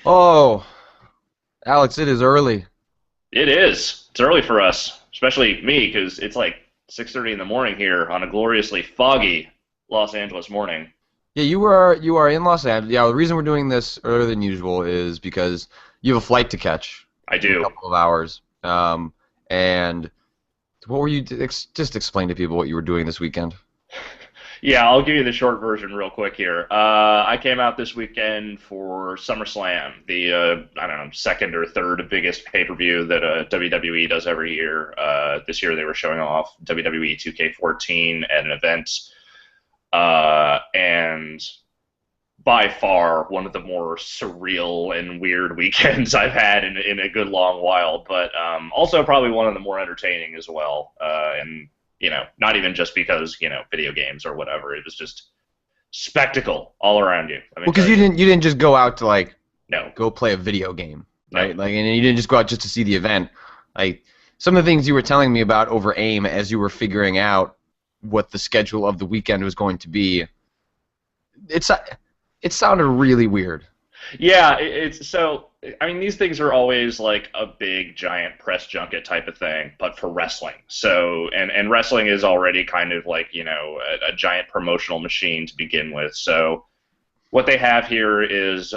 Oh, Alex, it is early. It is. It's early for us, especially me, because it's like 6:30 in the morning here on a gloriously foggy Los Angeles morning. Yeah, you are in Los Angeles. Yeah, the reason we're doing this earlier than usual is because you have a flight to catch I in a do. couple of hours. And what were you just explain to people what you were doing this weekend? Yeah, I'll give you the short version real quick here. I came out this weekend for SummerSlam, the I don't know, second or third biggest pay-per-view that WWE does every year. This year they were showing off WWE 2K14 at an event, and by far one of the more surreal and weird weekends I've had in a good long while, but also probably one of the more entertaining as well. And not even just because video games or whatever. It was just spectacle all around you. Let me Well, because tell you you. didn't just go out to like No, go play a video game, no. right? Like, and you didn't just go out just to see the event. Like some of the things you were telling me about over AIM as you were figuring out what the schedule of the weekend was going to be, it's it sounded really weird. Yeah, it's so. I mean, these things are always like a big, giant press junket type of thing, but for wrestling. So, and wrestling is already kind of like a giant promotional machine to begin with. So, what they have here is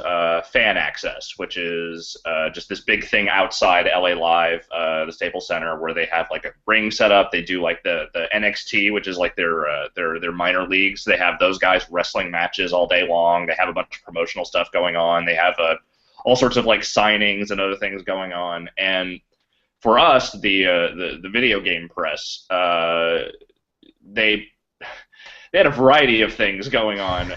fan access, which is just this big thing outside LA Live, the Staples Center, where they have like a ring set up. They do like the NXT, which is like their minor leagues. They have those guys wrestling matches all day long. They have a bunch of promotional stuff going on. They have all sorts of like signings and other things going on. And for us, the video game press, they they had a variety of things going on,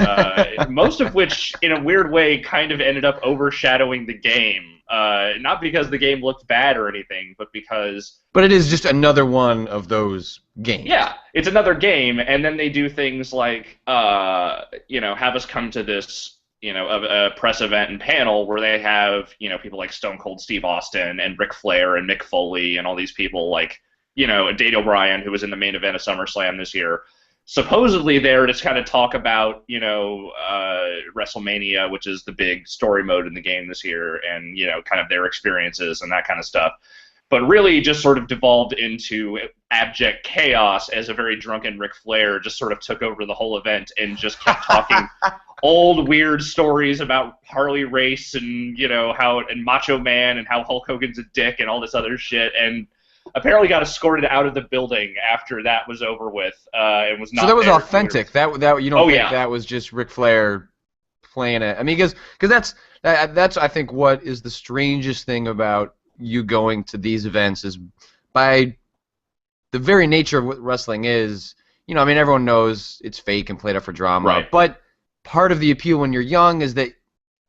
most of which, in a weird way, kind of ended up overshadowing the game. Not because the game looked bad or anything, but because, But it is just another one of those games. yeah, it's another game, and then they do things like, have us come to this, a press event and panel where they have, people like Stone Cold Steve Austin and Ric Flair and Mick Foley and all these people like, Daniel O'Brien, who was in the main event of SummerSlam this year, supposedly there to kind of talk about WrestleMania, which is the big story mode in the game this year, and kind of their experiences and that kind of stuff. But really, just sort of devolved into abject chaos as a very drunken Ric Flair just sort of took over the whole event and just kept talking old weird stories about Harley Race and how and Macho Man and how Hulk Hogan's a dick and all this other shit, and apparently got escorted out of the building after that was over with, and was So that not was there for the. authentic. That you don't Oh think yeah, that was just Ric Flair playing it? I mean, because that's I think what is the strangest thing about you going to these events is by the very nature of what wrestling is. I mean, everyone knows it's fake and played up for drama, right. but part of the appeal when you're young is that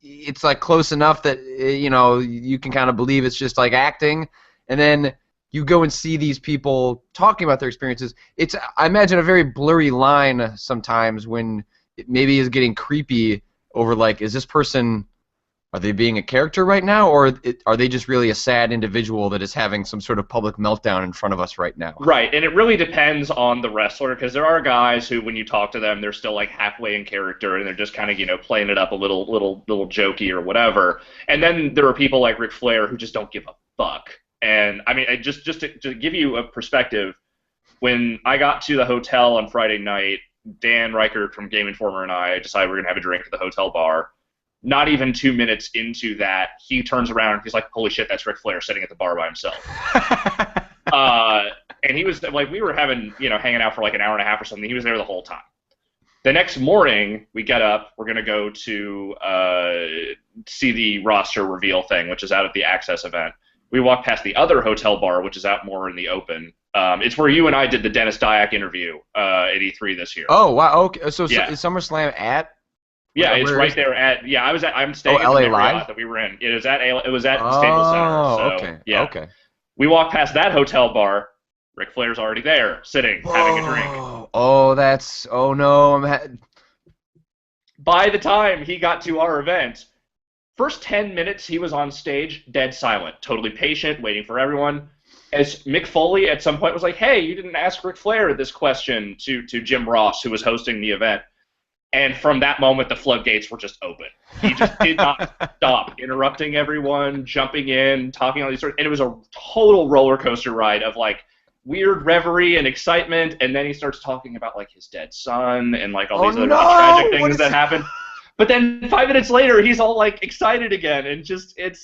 it's like close enough that you can kind of believe it's just like acting, and then you go and see these people talking about their experiences. It's, I imagine, a very blurry line sometimes when it maybe is getting creepy over like, is this person, are they being a character right now, or are they just really a sad individual that is having some sort of public meltdown in front of us right now? Right, and it really depends on the wrestler because there are guys who, when you talk to them, they're still like halfway in character and they're just kind of playing it up a little jokey or whatever. And then there are people like Ric Flair who just don't give a fuck. And I mean, just to give you a perspective, when I got to the hotel on Friday night, Dan Reichert from Game Informer and I decided we are gonna have a drink at the hotel bar. Not even 2 minutes into that, he turns around and he's like, "Holy shit, that's Ric Flair sitting at the bar by himself." Uh, and he was like, we were having, hanging out for like an hour and a half or something. He was there the whole time. The next morning, we get up. We're gonna go to see the roster reveal thing, which is out at the Access event. We walk past the other hotel bar, which is out more in the open. It's where you and I did the Dennis Dyack interview at E3 this year. Oh wow, okay. So Yeah, is SummerSlam at yeah, it's where right is there at. Yeah, I'm oh, staying at the LA Marriott Live? that we were in. It was at Staples Center. Oh, So okay, yeah, okay. we walk past that hotel bar. Ric Flair's already there, sitting, having a drink. Whoa. Oh, that's. Oh no. By the time he got to our event, first 10 minutes he was on stage, dead silent, totally patient, waiting for everyone. As Mick Foley at some point was like, "Hey, you didn't ask Ric Flair this question," to Jim Ross, who was hosting the event. And from that moment, the floodgates were just open. He just did not stop interrupting everyone, jumping in, talking all these sorts. And it was a total roller coaster ride of like weird reverie and excitement. And then he starts talking about like his dead son and like all these other really tragic things that happened. But then 5 minutes later, he's all like excited again, and just it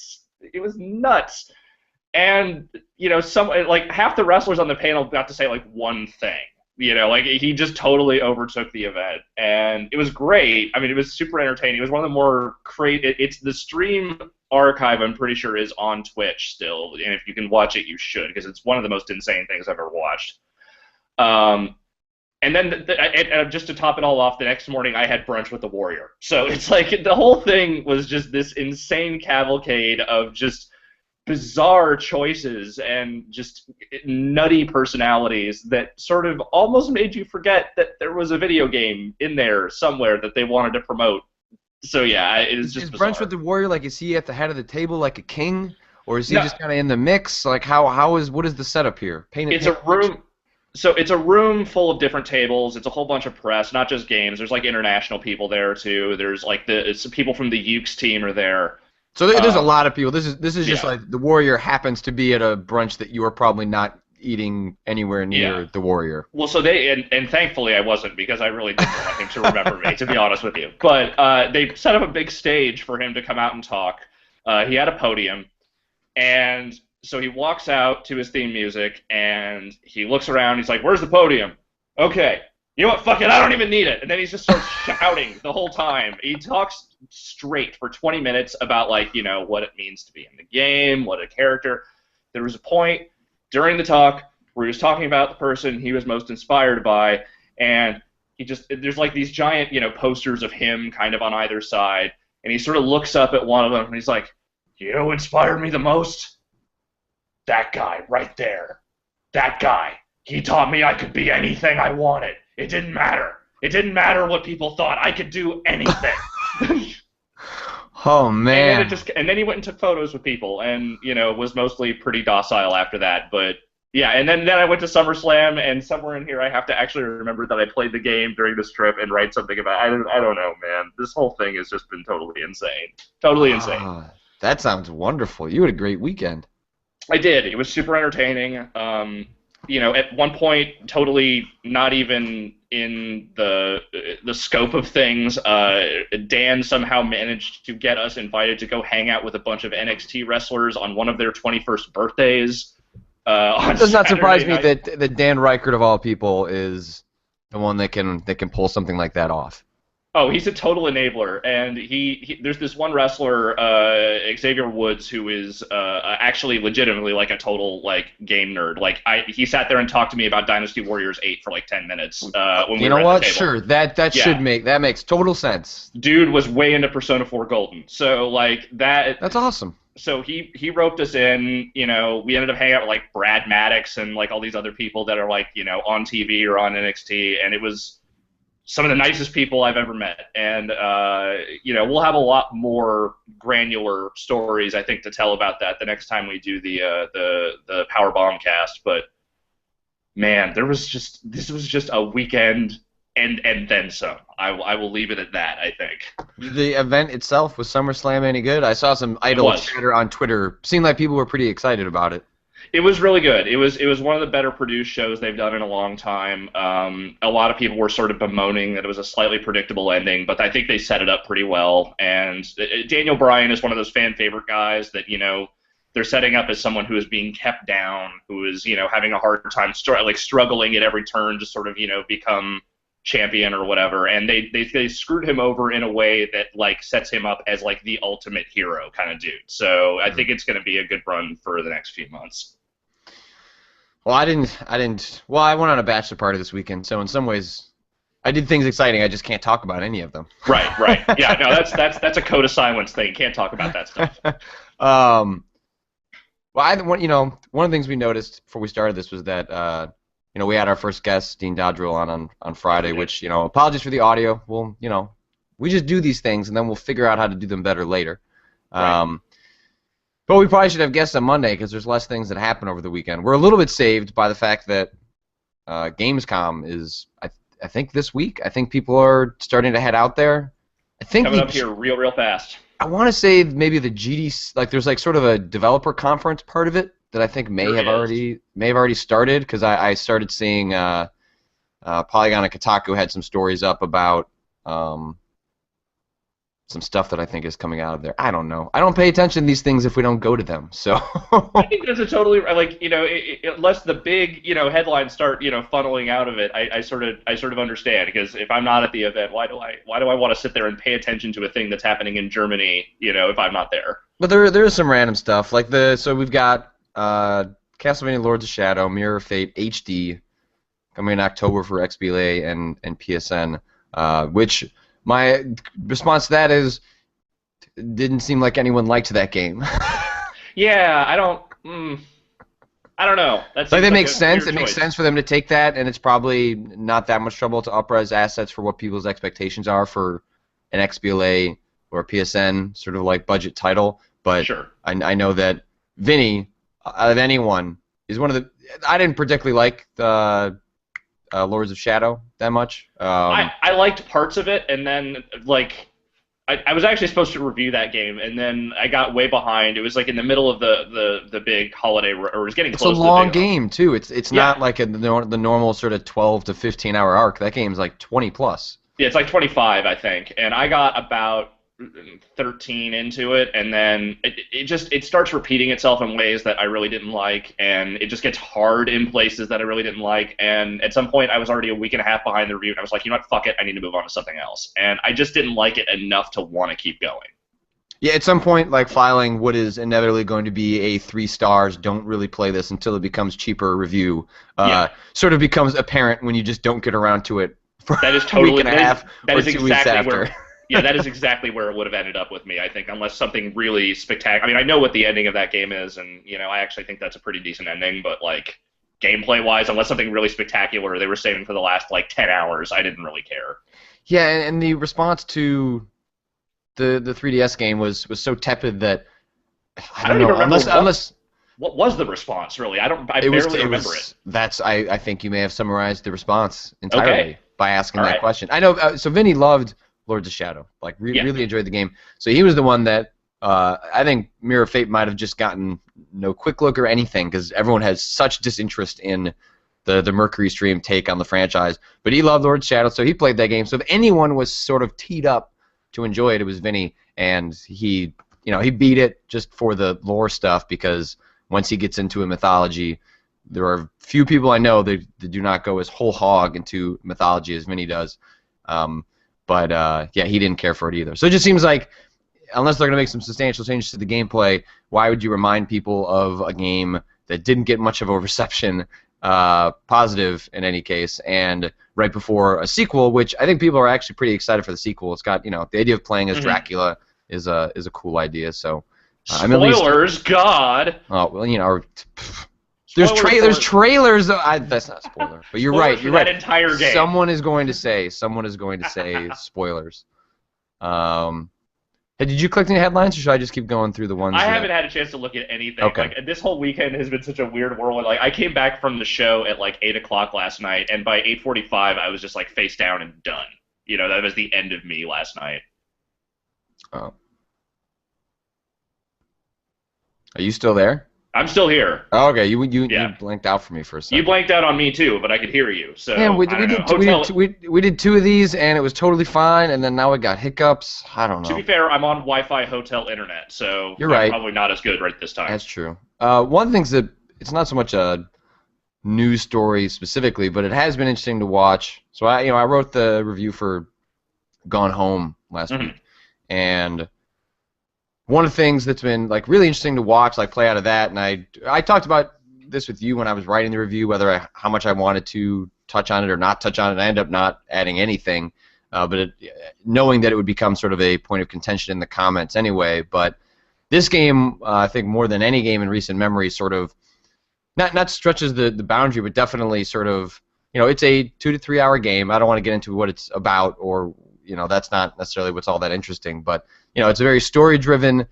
was nuts. And some like half the wrestlers on the panel got to say like one thing. Like he just totally overtook the event, and it was great. I mean, it was super entertaining. It was one of the more it's the stream archive. I'm pretty sure is on Twitch still, and if you can watch it, you should, because it's one of the most insane things I've ever watched. And then just to top it all off, the next morning I had brunch with the Warrior. So it's like the whole thing was just this insane cavalcade of just bizarre choices and just nutty personalities that sort of almost made you forget that there was a video game in there somewhere that they wanted to promote. So yeah, it is just bizarre. Brunch with the Warrior, like, is he at the head of the table like a king, or is he just kind of in the mix? Like, what is the setup here? It's a room. So it's a room full of different tables. It's a whole bunch of press, not just games. There's like international people there too. There's like it's people from the Ukes team are there. So there's a lot of people. This is just like the Warrior happens to be at a brunch that you are probably not eating anywhere near the Warrior. Well, so and thankfully I wasn't, because I really didn't want him to remember me, to be honest with you. But they set up a big stage for him to come out and talk. He had a podium, and so he walks out to his theme music, and he looks around. He's like, "Where's the podium?" Okay. You know what? Fuck it. I don't even need it. And then he just starts shouting the whole time. He talks straight for 20 minutes about, like, what it means to be in the game, what a character. There was a point during the talk where he was talking about the person he was most inspired by, and there's like these giant, posters of him kind of on either side, and he sort of looks up at one of them, and he's like, "You know who inspired me the most? That guy right there. That guy. He taught me I could be anything I wanted. It didn't matter. It didn't matter what people thought. I could do anything." Oh, man. And then he went and took photos with people, and was mostly pretty docile after that. But yeah, and then I went to SummerSlam, and somewhere in here I have to actually remember that I played the game during this trip and write something about it. I don't know, man. This whole thing has just been totally insane. Totally insane. That sounds wonderful. You had a great weekend. I did. It was super entertaining. At one point, totally not even in the scope of things, Dan somehow managed to get us invited to go hang out with a bunch of NXT wrestlers on one of their 21st birthdays. It does not surprise me that Dan Reichert, of all people, is the one that can pull something like that off. Oh, he's a total enabler, and there's this one wrestler, Xavier Woods, who is actually legitimately like a total like game nerd. Like he sat there and talked to me about Dynasty Warriors 8 for like 10 minutes when we were at the table. Sure, that makes total sense. Dude was way into Persona 4 Golden, so like that's awesome. So he roped us in. We ended up hanging out with like Brad Maddox and like all these other people that are like on TV or on NXT, and it was some of the nicest people I've ever met, and we'll have a lot more granular stories, I think, to tell about that the next time we do the Power Bomb cast. But man, this was just a weekend and then some. I will leave it at that, I think. The event itself, was SummerSlam any good? I saw some idle chatter on Twitter. Seemed like people were pretty excited about it. It was really good. It was one of the better produced shows they've done in a long time. A lot of people were sort of bemoaning that it was a slightly predictable ending, but I think they set it up pretty well. And Daniel Bryan is one of those fan favorite guys that they're setting up as someone who is being kept down, who is having a hard time struggling at every turn to sort of become champion or whatever. And they screwed him over in a way that like sets him up as like the ultimate hero kind of dude. So I think it's going to be a good run for the next few months. Well, I didn't. Well, I went on a bachelor party this weekend, so in some ways, I did things exciting. I just can't talk about any of them. Right. Yeah, no, that's a code of silence thing. Can't talk about that stuff. Well, one of the things we noticed before we started this was that we had our first guest, Dean Dodrill, on Friday. Which apologies for the audio. Well, we just do these things, and then we'll figure out how to do them better later. Right. But we probably should have guests on Monday because there's less things that happen over the weekend. We're a little bit saved by the fact that Gamescom is I think this week. I think people are starting to head out there. I think coming up here real fast. I want to say maybe the GDC, like there's like sort of a developer conference part of it that I think may have already started, because I started seeing Polygon and Kotaku had some stories up about some stuff that I think is coming out of there. I don't know. I don't pay attention to these things if we don't go to them. So I think that's a totally, like, unless the big headlines start funneling out of it, I sort of understand, because if I'm not at the event, why do I want to sit there and pay attention to a thing that's happening in Germany if I'm not there? But there is some random stuff like so we've got Castlevania Lords of Shadow, Mirror of Fate HD coming in October for XBLA and PSN, which my response to that is, didn't seem like anyone liked that game. Yeah, I don't know. That like, it makes sense. It makes sense for them to take that, and it's probably not that much trouble to up-res assets for what people's expectations are for an XBLA or a PSN sort of like budget title. But sure. I know that Vinny, out of anyone, is one of the. I didn't particularly like the Lords of Shadow that much. I liked parts of it, and then I was actually supposed to review that game, and then I got way behind. It was like in the middle of the big holiday, or it was getting close. It's a long game too. It's not like the normal sort of 12 to 15 hour arc. That game's like 20 plus. Yeah, it's like 25, I think, and I got about 13 into it, and then it starts repeating itself in ways that I really didn't like, and it just gets hard in places that I really didn't like, and at some point I was already a week and a half behind the review, and I was like, you know what, fuck it, I need to move on to something else, and I just didn't like it enough to want to keep going. Yeah, at some point, like, filing what is inevitably going to be a 3 stars, don't really play this until it becomes cheaper review, sort of becomes apparent when you just don't get around to it for that is totally, a week and a half or 2 weeks after. Yeah, that is exactly where it would have ended up with me, I think, unless something really spectacular. I mean, I know what the ending of that game is, and, I actually think that's a pretty decent ending, but, like, gameplay-wise, unless something really spectacular they were saving for the last, 10 hours, I didn't really care. Yeah, and the response to the 3DS game was so tepid that, I don't know, unless what was the response, really? I barely remember it. I think you may have summarized the response entirely by asking that question. I know, so Vinny loved Lords of Shadow, really enjoyed the game. So he was the one that I think Mirror of Fate might have just gotten no quick look or anything, because everyone has such disinterest in the Mercury Stream take on the franchise. But he loved Lords of Shadow, so he played that game. So if anyone was sort of teed up to enjoy it, it was Vinny, and he beat it just for the lore stuff, because once he gets into a mythology, there are few people I know that do not go as whole hog into mythology as Vinny does. But he didn't care for it either. So it just seems like, unless they're going to make some substantial changes to the gameplay, why would you remind people of a game that didn't get much of a reception, positive in any case, and right before a sequel, which I think people are actually pretty excited for the sequel. It's got, the idea of playing as Dracula is a cool idea. So spoilers, God. Oh well, There's trailers. That's not a spoiler, but you're right. You're right. That entire game. Someone is going to say spoilers. Did you click any headlines, or should I just keep going through the ones? I haven't had a chance to look at anything. Okay. This whole weekend has been such a weird whirlwind. I came back from the show at 8 o'clock last night, and by 8:45 I was just face down and done. That was the end of me last night. Oh. Are you still there? I'm still here. Oh, okay, you blanked out for me for a second. You blanked out on me too, but I could hear you. So yeah, we did 2 of these, and it was totally fine. And then now we got hiccups. I don't know. To be fair, I'm on Wi-Fi hotel internet, so you're right. Probably not as good right this time. That's true. One of the things that it's not so much a news story specifically, but it has been interesting to watch. So I wrote the review for Gone Home last week, and one of the things that's been really interesting to watch, play out of that, and I talked about this with you when I was writing the review, how much I wanted to touch on it or not touch on it. I ended up not adding anything, but knowing that it would become sort of a point of contention in the comments anyway. But this game, I think more than any game in recent memory, sort of not stretches the boundary, but definitely sort of, it's a 2 to 3 hour game. I don't want to get into what it's about, or that's not necessarily what's all that interesting, but it's a very story-driven,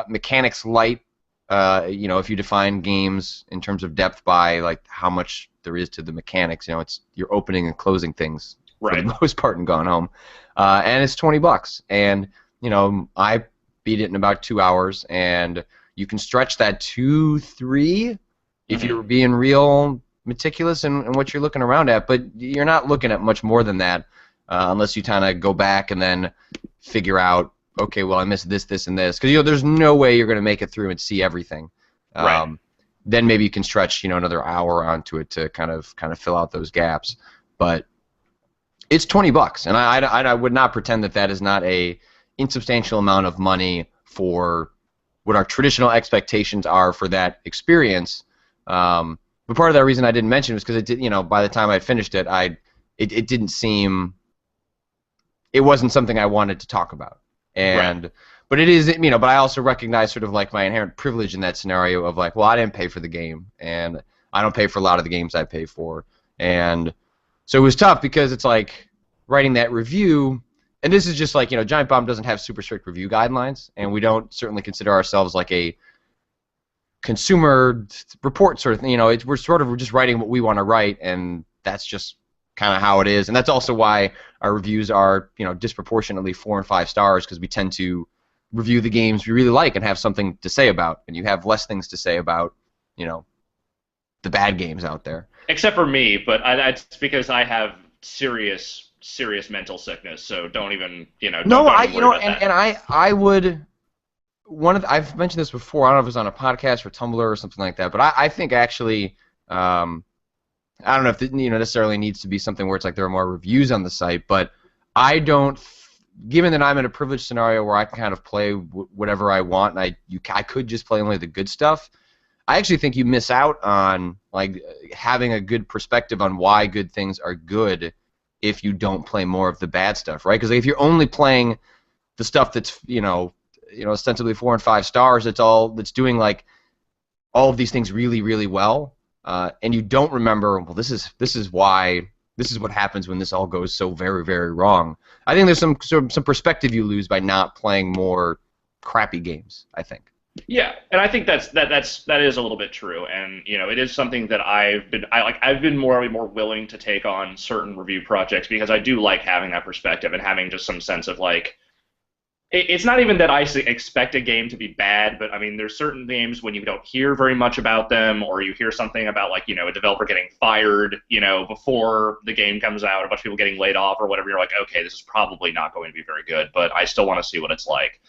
mechanics-light if you define games in terms of depth by like how much there is to the mechanics, it's you're opening and closing things for the Right. most part and Gone Home, and it's $20, and I beat it in about 2 hours, and you can stretch that to 3 if Hmm. you're being real meticulous in what you're looking around at, but you're not looking at much more than that unless you kind of go back and then figure out, okay, well, I missed this, this, and this, because there's no way you're going to make it through and see everything. Right. Then maybe you can stretch another hour onto it to kind of fill out those gaps, but it's $20, and I would not pretend that is not a insubstantial amount of money for what our traditional expectations are for that experience. But part of that reason I didn't mention was because it did, by the time I finished it, it didn't seem, it wasn't something I wanted to talk about. Right. And but it is, but I also recognize sort of like my inherent privilege in that scenario of like, well, I didn't pay for the game, and I don't pay for a lot of the games I pay for, and so it was tough because it's like writing that review, and this is just like, Giant Bomb doesn't have super strict review guidelines, and we don't certainly consider ourselves like a consumer report sort of thing. We're just writing what we want to write, and that's just kind of how it is, and that's also why our reviews are disproportionately 4 and 5 stars, because we tend to review the games we really like and have something to say about, and you have less things to say about the bad games out there. Except for me, but it's because I have serious mental sickness. So don't even No, don't even worry about that. and I would I've mentioned this before. I don't know if it was on a podcast or Tumblr or something like that, but I think actually I don't know if it necessarily needs to be something where it's like there are more reviews on the site, but I don't. Given that I'm in a privileged scenario where I can kind of play whatever I want, and I could just play only the good stuff, I actually think you miss out on like having a good perspective on why good things are good if you don't play more of the bad stuff, right? Because if you're only playing the stuff that's ostensibly 4 and 5 stars, that's doing like all of these things really really well, and you don't remember, well, this is why. This is what happens when this all goes so very, very wrong. I think there's some perspective you lose by not playing more crappy games, I think. Yeah, and I think that is a little bit true, and it is something that I've been more willing to take on certain review projects because I do like having that perspective and having just some sense of like. It's not even that I expect a game to be bad, but I mean, there's certain games when you don't hear very much about them, or you hear something about like a developer getting fired, before the game comes out, a bunch of people getting laid off or whatever. You're like, okay, this is probably not going to be very good, but I still want to see what it's like.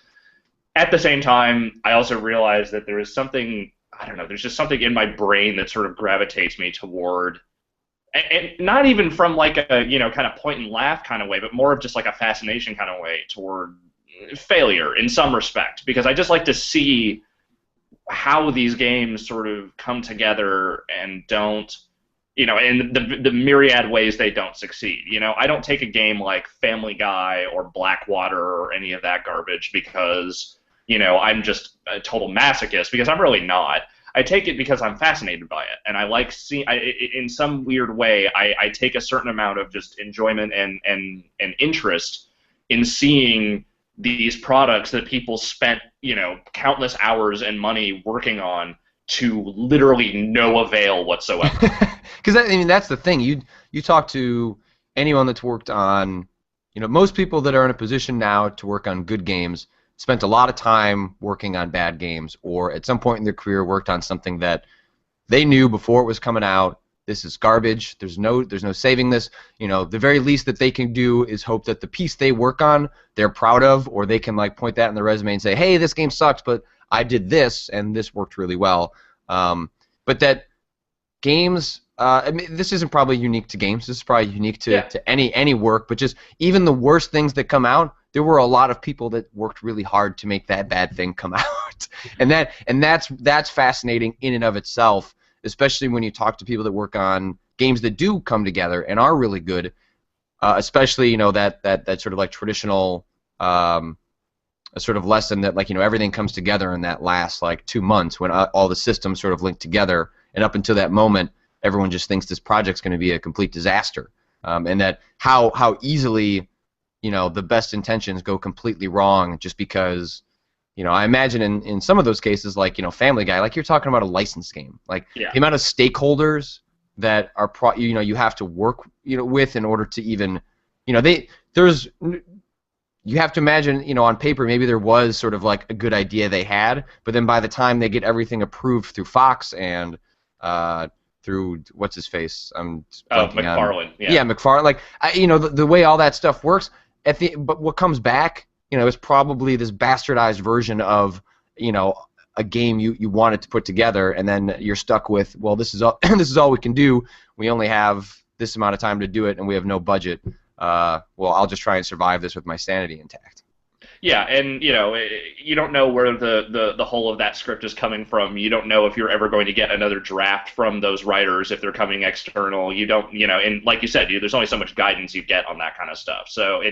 At the same time, I also realize that there is something, I don't know, there's just something in my brain that sort of gravitates me toward, and not even from like a kind of point and laugh kind of way, but more of just like a fascination kind of way toward failure in some respect, because I just like to see how these games sort of come together and don't, in the myriad ways they don't succeed. I don't take a game like Family Guy or Blackwater or any of that garbage because, I'm just a total masochist, because I'm really not. I take it because I'm fascinated by it, and I like seeing. In some weird way, I take a certain amount of just enjoyment and interest in seeing these products that people spent, countless hours and money working on to literally no avail whatsoever. Because that's the thing. You talk to anyone that's worked on, most people that are in a position now to work on good games spent a lot of time working on bad games, or at some point in their career worked on something that they knew before it was coming out, this is garbage. There's no saving this. The very least that they can do is hope that the piece they work on they're proud of, or they can like point that in their resume and say, hey, this game sucks, but I did this and this worked really well. But that games, this isn't probably unique to games. This is probably unique to, Yeah. to any work. But just even the worst things that come out, there were a lot of people that worked really hard to make that bad thing come out, and that's fascinating in and of itself. Especially when you talk to people that work on games that do come together and are really good, especially that sort of like traditional a sort of lesson that like everything comes together in that last like 2 months when all the systems sort of link together, and up until that moment everyone just thinks this project's going to be a complete disaster, and that how easily the best intentions go completely wrong just because I imagine in some of those cases, like, Family Guy, like you're talking about a licensed game. Like Yeah. the amount of stakeholders that are you have to work with in order to even you have to imagine, on paper, maybe there was sort of like a good idea they had, but then by the time they get everything approved through Fox and through what's his face, I'm blanking on. McFarlane. Yeah, McFarlane. Like, the way all that stuff works, but what comes back, is probably this bastardized version of, a game you wanted to put together, and then you're stuck with, well, this is all this is all we can do. We only have this amount of time to do it, and we have no budget. Well, I'll just try and survive this with my sanity intact. Yeah, and you don't know where the whole of that script is coming from. You don't know if you're ever going to get another draft from those writers if they're coming external. You don't, and like you said, there's only so much guidance you get on that kind of stuff. So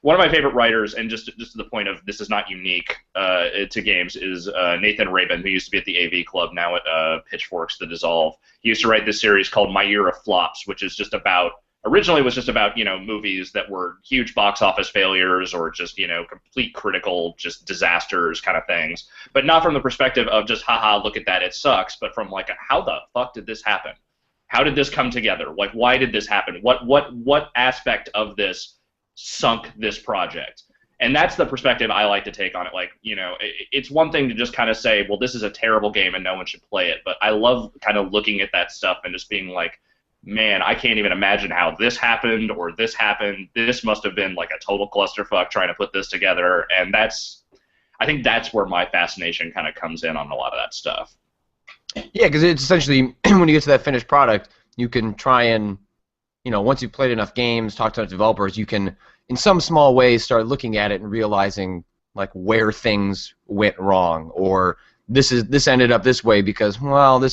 one of my favorite writers, and just to the point of this is not unique to games, is Nathan Rabin, who used to be at the AV Club, now at Pitchforks, The Dissolve. He used to write this series called My Year of Flops, which is just about. Originally was just about, movies that were huge box office failures or just, complete critical, just disasters kind of things. But not from the perspective of just, haha, look at that, it sucks, but from like, how the fuck did this happen? How did this come together? Like, why did this happen? What aspect of this sunk this project? And that's the perspective I like to take on it. Like, it's one thing to just kind of say, well, this is a terrible game and no one should play it. But I love kind of looking at that stuff and just being like, man, I can't even imagine how this happened or this happened. This must have been like a total clusterfuck trying to put this together. And I think that's where my fascination kind of comes in on a lot of that stuff. Yeah, because it's essentially, when you get to that finished product, you can try and, once you've played enough games, talked to developers, you can, in some small ways, start looking at it and realizing, like, where things went wrong, or this ended up this way because, well,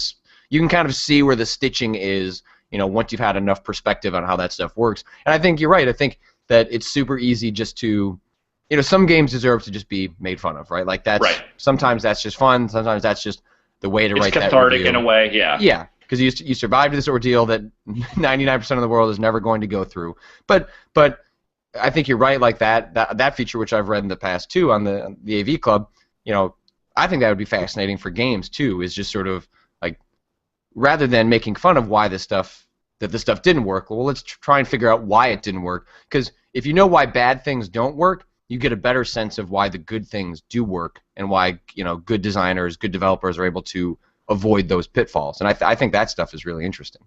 you can kind of see where the stitching is, once you've had enough perspective on how that stuff works. And I think you're right. I think that it's super easy just to, some games deserve to just be made fun of, right? Like right. Sometimes that's just fun. Sometimes that's just the way to write that review. It's cathartic in a way, yeah. Yeah, because you survived this ordeal that 99% of the world is never going to go through. But I think you're right. Like that feature, which I've read in the past too on the AV Club, I think that would be fascinating for games too. Is just sort of like, rather than making fun of why this stuff didn't work, well, let's try and figure out why it didn't work. Because if you know why bad things don't work, you get a better sense of why the good things do work and why good designers, good developers are able to avoid those pitfalls. And I think that stuff is really interesting.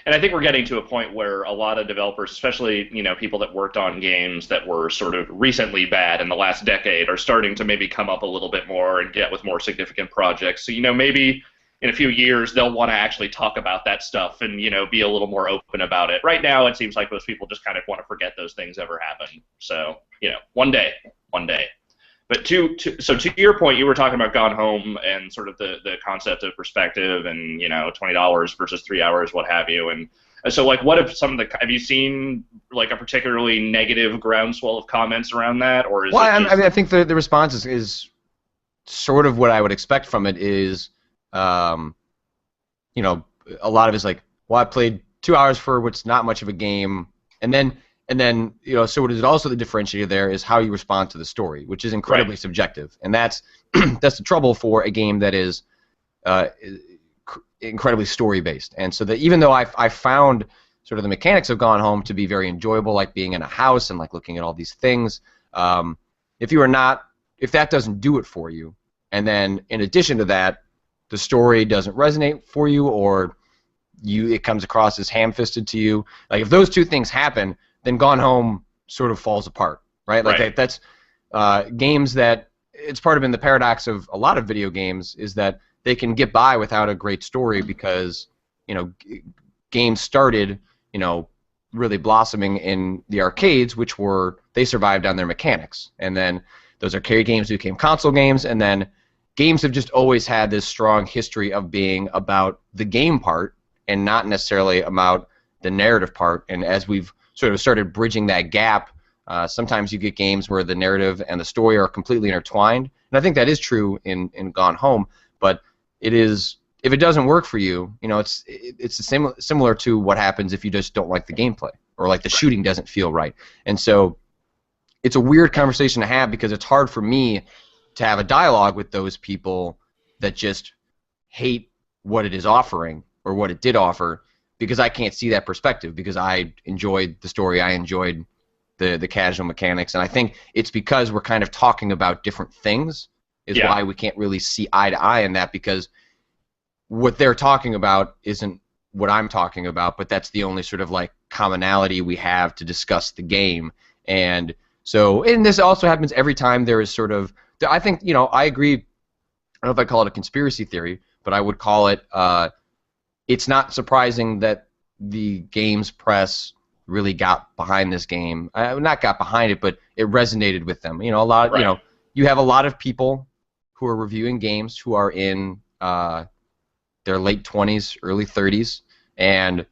And I think we're getting to a point where a lot of developers, especially people that worked on games that were sort of recently bad in the last decade, are starting to maybe come up a little bit more and get with more significant projects. So maybe in a few years, they'll want to actually talk about that stuff and, be a little more open about it. Right now, it seems like most people just kind of want to forget those things ever happened. So, one day. But to your point, you were talking about Gone Home and sort of the concept of perspective and, $20 versus 3 hours, what have you. And so, like, what if have you seen, like, a particularly negative groundswell of comments around that? Or is I think the response is sort of what I would expect from it is, a lot of it's like, well, I played 2 hours for what's not much of a game, and then so what is also the differentiator there is how you respond to the story, which is incredibly subjective, and that's the trouble for a game that is incredibly story based. And so that even though I found sort of the mechanics of Gone Home to be very enjoyable, like being in a house and like looking at all these things, if that doesn't do it for you, and then in addition to that, the story doesn't resonate for you, or it comes across as ham-fisted to you. Like, if those two things happen, then Gone Home sort of falls apart, right? Like, that's games that, it's part of been the paradox of a lot of video games, is that they can get by without a great story because, games started, really blossoming in the arcades, which they survived on their mechanics. And then those arcade games became console games, and then games have just always had this strong history of being about the game part and not necessarily about the narrative part. And as we've sort of started bridging that gap, sometimes you get games where the narrative and the story are completely intertwined. And I think that is true in Gone Home, but it is, if it doesn't work for you, it's similar to what happens if you just don't like the gameplay, or like the shooting doesn't feel right. And so it's a weird conversation to have, because it's hard for me to have a dialogue with those people that just hate what it is offering or what it did offer, because I can't see that perspective, because I enjoyed the story, I enjoyed the casual mechanics, and I think it's because we're kind of talking about different things is Yeah. why we can't really see eye to eye in that, because what they're talking about isn't what I'm talking about, but that's the only sort of like commonality we have to discuss the game. And so, and this also happens every time there is sort of, I think, I agree, I don't know if I call it a conspiracy theory, but I would call it, it's not surprising that the games press really got behind this game. Not got behind it, but it resonated with them. A lot, Right. You have a lot of people who are reviewing games who are in their late 20s, early 30s, and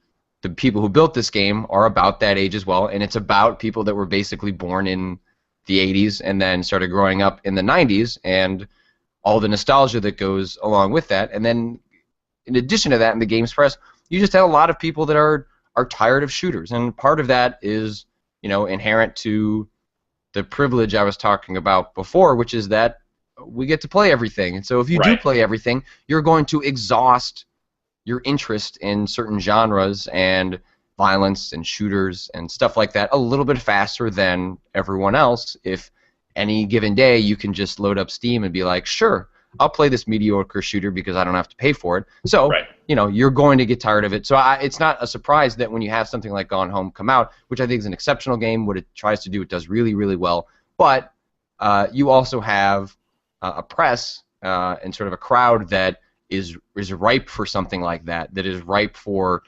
the people who built this game are about that age as well, and it's about people that were basically born in the 80s and then started growing up in the 90s, and all the nostalgia that goes along with that. And then in addition to that, in the games press, you just have a lot of people that are tired of shooters, and part of that is inherent to the privilege I was talking about before, which is that we get to play everything. And so if you do Right. play everything, you're going to exhaust your interest in certain genres and violence and shooters and stuff like that a little bit faster than everyone else. If any given day you can just load up Steam and be like, sure, I'll play this mediocre shooter because I don't have to pay for it. So, Right. you're going to get tired of it. So it's not a surprise that when you have something like Gone Home come out, which I think is an exceptional game, what it tries to do, it does really, really well. But you also have a press and sort of a crowd that is ripe for something like that, that is ripe for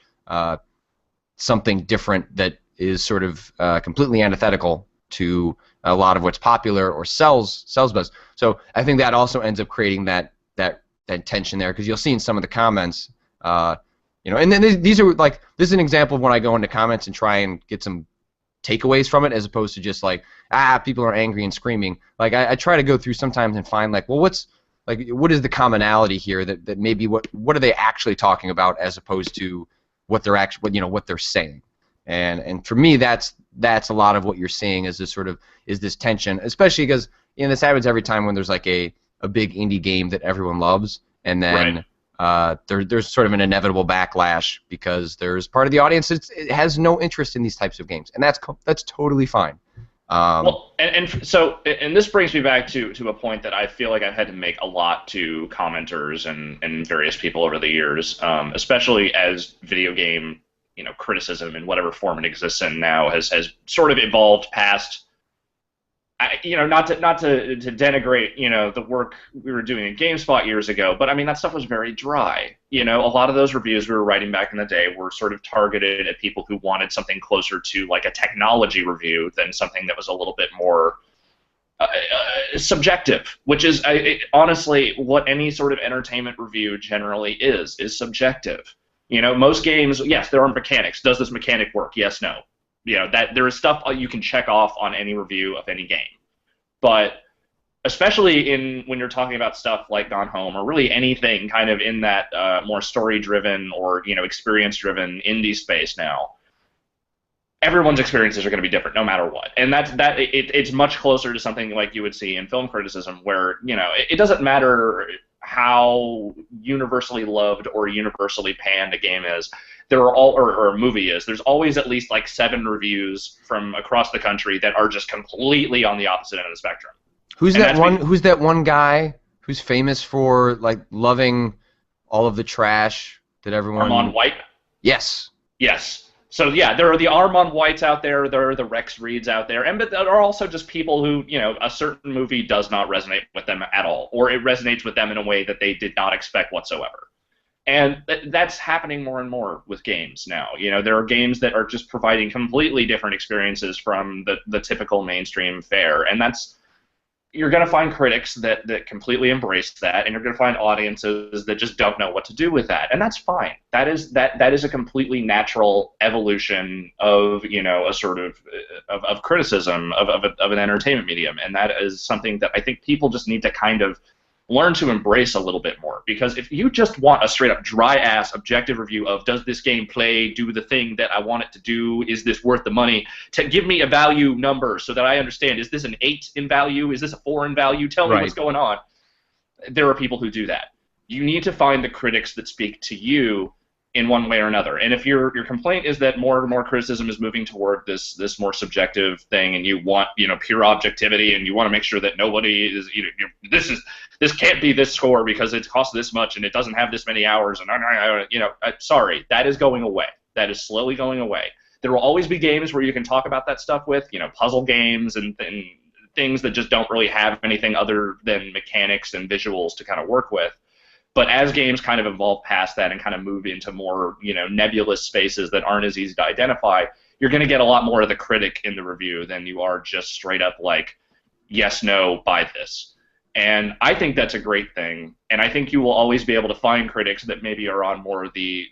something different, that is sort of completely antithetical to a lot of what's popular or sells best. So I think that also ends up creating that tension there, because you'll see in some of the comments, and then these are like, this is an example of when I go into comments and try and get some takeaways from it, as opposed to just like, people are angry and screaming. Like I try to go through sometimes and find like, well, what is the commonality here, that maybe what are they actually talking about, as opposed to what they're actually what they're saying. And for me, that's a lot of what you're seeing is this tension, especially because this happens every time when there's like a big indie game that everyone loves, and then there's sort of an inevitable backlash because there's part of the audience that it has no interest in these types of games, and that's totally fine. Well, and this brings me back to a point that I feel like I've had to make a lot to commenters and various people over the years, especially as video game criticism in whatever form it exists in now has sort of evolved past. Not to denigrate the work we were doing in GameSpot years ago, but I mean that stuff was very dry. A lot of those reviews we were writing back in the day were sort of targeted at people who wanted something closer to like a technology review than something that was a little bit more subjective, which is honestly what any sort of entertainment review generally is subjective. Most games, yes, there are mechanics. Does this mechanic work? Yes, no. That there is stuff you can check off on any review of any game. But especially when you're talking about stuff like Gone Home, or really anything kind of in that more story-driven or experience-driven indie space now, everyone's experiences are going to be different no matter what. And it's much closer to something like you would see in film criticism, where it doesn't matter how universally loved or universally panned a game is, or a movie is, there's always at least like 7 reviews from across the country that are just completely on the opposite end of the spectrum. Who's that one guy who's famous for like loving all of the trash that everyone? Armand White? Yes. Yes. So yeah, there are the Armand Whites out there, there are the Rex Reeds out there, but there are also just people who, a certain movie does not resonate with them at all, or it resonates with them in a way that they did not expect whatsoever. And that's happening more and more with games now. There are games that are just providing completely different experiences from the typical mainstream fare, and you're going to find critics that completely embrace that, and you're going to find audiences that just don't know what to do with that, and that's fine. That is a completely natural evolution of a sort of criticism of an entertainment medium, and that is something that I think people just need to kind of learn to embrace a little bit more. Because if you just want a straight up dry ass objective review of does this game do the thing that I want it to do, is this worth the money, to give me a value number so that I understand, is this an 8 in value, is this a 4 in value, tell me what's going on. There are people who do that. You need to find the critics that speak to you in one way or another. And if your complaint is that more and more criticism is moving toward this more subjective thing, and you want pure objectivity, and you want to make sure that nobody is this can't be this score because it costs this much and it doesn't have this many hours, and sorry, that is going away. That is slowly going away. There will always be games where you can talk about that stuff with, puzzle games and things that just don't really have anything other than mechanics and visuals to kind of work with. But as games kind of evolve past that and kind of move into more, nebulous spaces that aren't as easy to identify, you're going to get a lot more of the critic in the review than you are just straight up like, yes, no, buy this. And I think that's a great thing. And I think you will always be able to find critics that maybe are on more the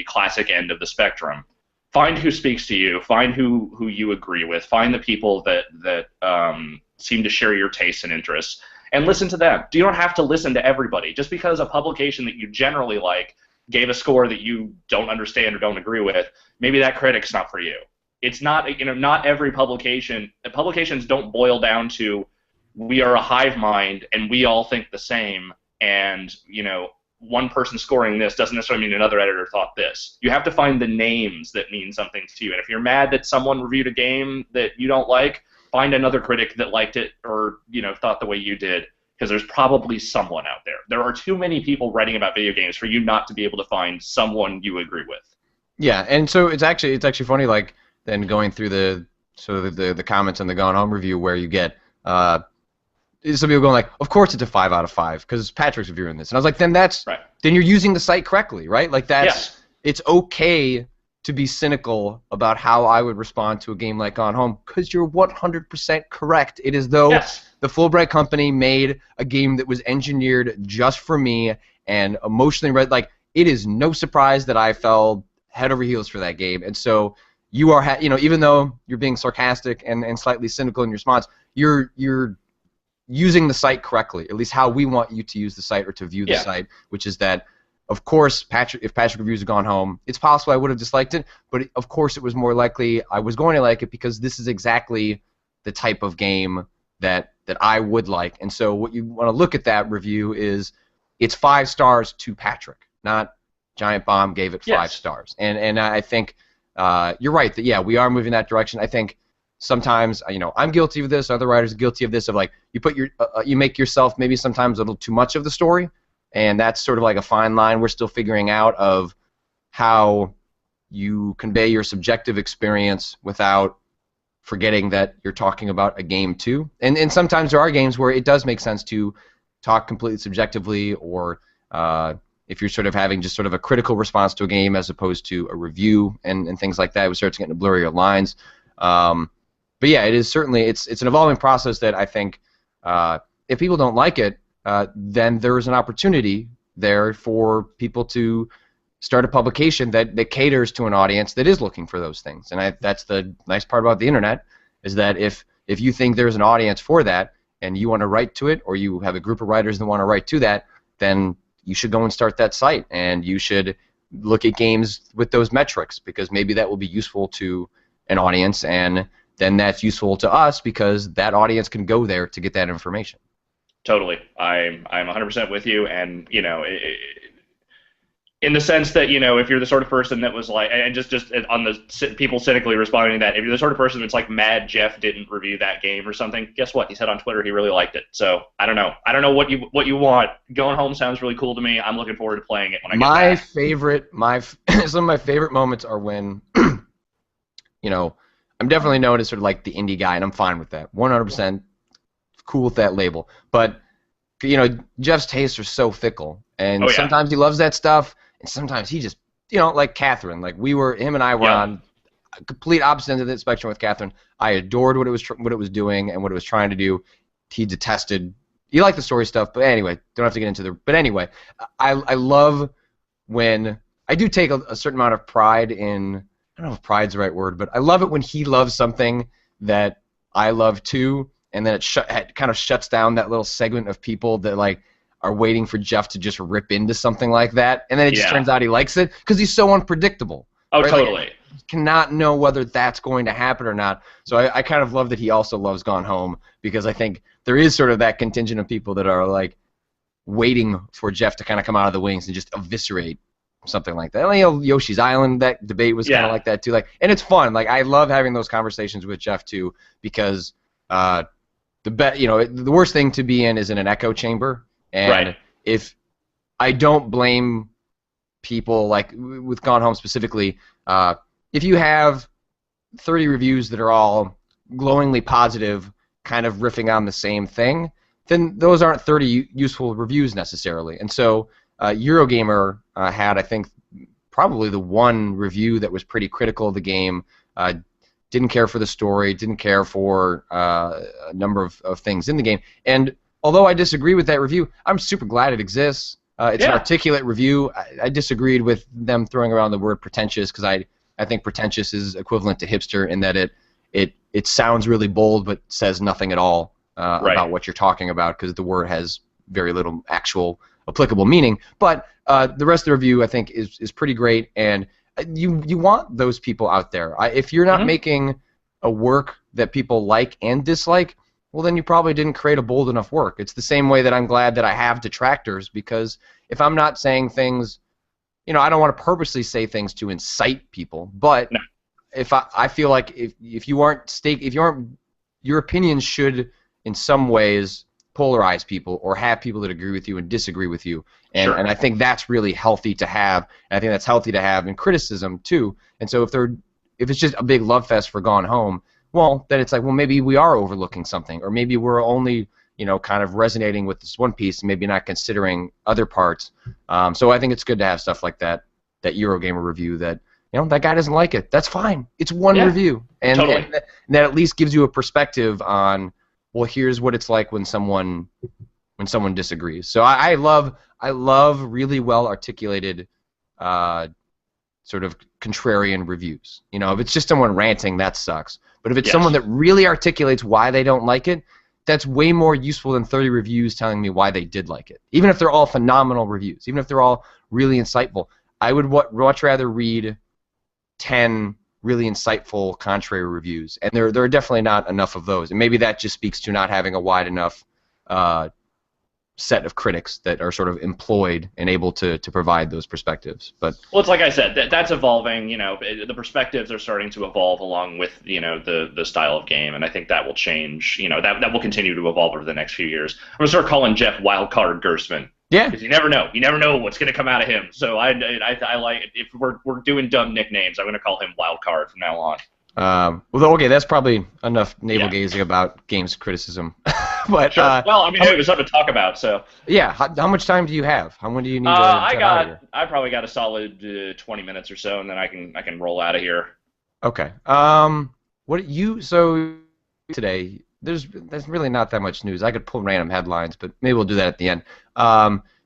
classic end of the spectrum. Find who speaks to you. Find who you agree with. Find the people that seem to share your tastes and interests. And listen to them. You don't have to listen to everybody. Just because a publication that you generally like gave a score that you don't understand or don't agree with, maybe that critic's not for you. It's not, not every publication. Publications don't boil down to we are a hive mind and we all think the same, and one person scoring this doesn't necessarily mean another editor thought this. You have to find the names that mean something to you. And if you're mad that someone reviewed a game that you don't like, find another critic that liked it or thought the way you did, because there's probably someone out there. There are too many people writing about video games for you not to be able to find someone you agree with. Yeah, and so it's actually funny, like, then going through the comments on the Gone Home review where you get some people going like, of course it's a 5 out of 5 because Patrick's reviewing this, and I was like, then then you're using the site correctly, right? Like it's okay to be cynical about how I would respond to a game like Gone Home, because you're 100% correct. It is though the Fulbright company made a game that was engineered just for me and emotionally read. Like, it is no surprise that I fell head over heels for that game. And so you are, even though you're being sarcastic and slightly cynical in your response, you're using the site correctly, at least how we want you to use the site or to view the site, which is that, of course, if Patrick reviews had Gone Home, it's possible I would have disliked it, but of course it was more likely I was going to like it because this is exactly the type of game that I would like. And so what you want to look at that review is it's 5 stars to Patrick, not Giant Bomb gave it 5 stars. And I think you're right that, we are moving that direction. I think sometimes, I'm guilty of this, other writers are guilty of this, of like you put you make yourself maybe sometimes a little too much of the story. And that's sort of like a fine line we're still figuring out of how you convey your subjective experience without forgetting that you're talking about a game too. And sometimes there are games where it does make sense to talk completely subjectively, or if you're sort of having just sort of a critical response to a game as opposed to a review and things like that, we start to get into blurrier lines. But yeah, it is certainly, it's an evolving process that I think if people don't like it, then there's an opportunity there for people to start a publication that caters to an audience that is looking for those things. And that's the nice part about the internet, is that if you think there's an audience for that and you want to write to it, or you have a group of writers that want to write to that, then you should go and start that site, and you should look at games with those metrics, because maybe that will be useful to an audience, and then that's useful to us because that audience can go there to get that information. Totally. I'm 100% with you, and in the sense that, if you're the sort of person that was like, and just on the people cynically responding to that, if you're the sort of person that's like mad Jeff didn't review that game or something, guess what? He said on Twitter he really liked it. So I don't know what you want. Going Home sounds really cool to me. I'm looking forward to playing it when I get back. Some of my favorite moments are when, I'm definitely known as sort of like the indie guy, and I'm fine with that. 100% cool with that label. But, Jeff's tastes are so fickle, and sometimes he loves that stuff, and sometimes he just, like Catherine. Like him and I were on a complete opposite end of the spectrum with Catherine. I adored what it was doing and what it was trying to do. He detested. He liked the story stuff, but anyway, don't have to get into the. But anyway, I love when I do take a certain amount of pride in. I don't know if pride's the right word, but I love it when he loves something that I love too, and then it kind of shuts down that little segment of people that, like, are waiting for Jeff to just rip into something like that, and then it just Yeah. turns out he likes it because he's so unpredictable. Oh, right? totally. Like, you cannot know whether that's going to happen or not. So I kind of love that he also loves Gone Home, because I think there is sort of that contingent of people that are like waiting for Jeff to kind of come out of the wings and just eviscerate something like that. You know, Yoshi's Island, that debate was kind of like that too. Like, and it's fun. Like, I love having those conversations with Jeff too, because the worst thing to be in is in an echo chamber. And if I don't blame people, like with Gone Home specifically, if you have 30 reviews that are all glowingly positive, kind of riffing on the same thing, then those aren't 30 useful reviews necessarily. And so Eurogamer had, I think, probably the one review that was pretty critical of the game, didn't care for the story, didn't care for a number of things in the game. And although I disagree with that review, I'm super glad it exists. It's an articulate review. I disagreed with them throwing around the word pretentious, because I think pretentious is equivalent to hipster in that it sounds really bold but says nothing at all about what you're talking about, because the word has very little actual applicable meaning. But the rest of the review, I think, is pretty great, and you want those people out there. If you're not making a work that people like and dislike, well, then you probably didn't create a bold enough work. It's the same way that I'm glad that I have detractors, because if I'm not saying things, I don't want to purposely say things to incite people, but if I feel like if you aren't your opinions should in some ways polarize people or have people that agree with you and disagree with you, and I think that's really healthy to have, and I think that's healthy to have in criticism too. And so if it's just a big love fest for Gone Home, well, then it's like, well, maybe we are overlooking something, or maybe we're only kind of resonating with this one piece and maybe not considering other parts. So I think it's good to have stuff like that Eurogamer review that that guy doesn't like it. That's fine. It's one review, and that at least gives you a perspective on, well, here's what it's like when someone disagrees. So I love really well articulated sort of contrarian reviews. If it's just someone ranting, that sucks. But if it's someone that really articulates why they don't like it, that's way more useful than 30 reviews telling me why they did like it. Even if they're all phenomenal reviews, even if they're all really insightful, I would much rather read 10 really insightful contrary reviews, and there are definitely not enough of those. And maybe that just speaks to not having a wide enough set of critics that are sort of employed and able to provide those perspectives. But it's like I said, that's evolving. The perspectives are starting to evolve along with the style of game, and I think that will change. That will continue to evolve over the next few years. I'm gonna start calling Jeff Wildcard Gerstmann. Yeah, because you never know what's gonna come out of him. So I like, if we're doing dumb nicknames, I'm gonna call him Wildcard from now on. Well, okay, that's probably enough navel-gazing about games criticism. But well, I mean, it was something to talk about, so. Yeah, how much time do you have? How when do you need to get out of here? I probably got a solid 20 minutes or so, and then I can roll out of here. Okay. So today there's really not that much news. I could pull random headlines, but maybe we'll do that at the end.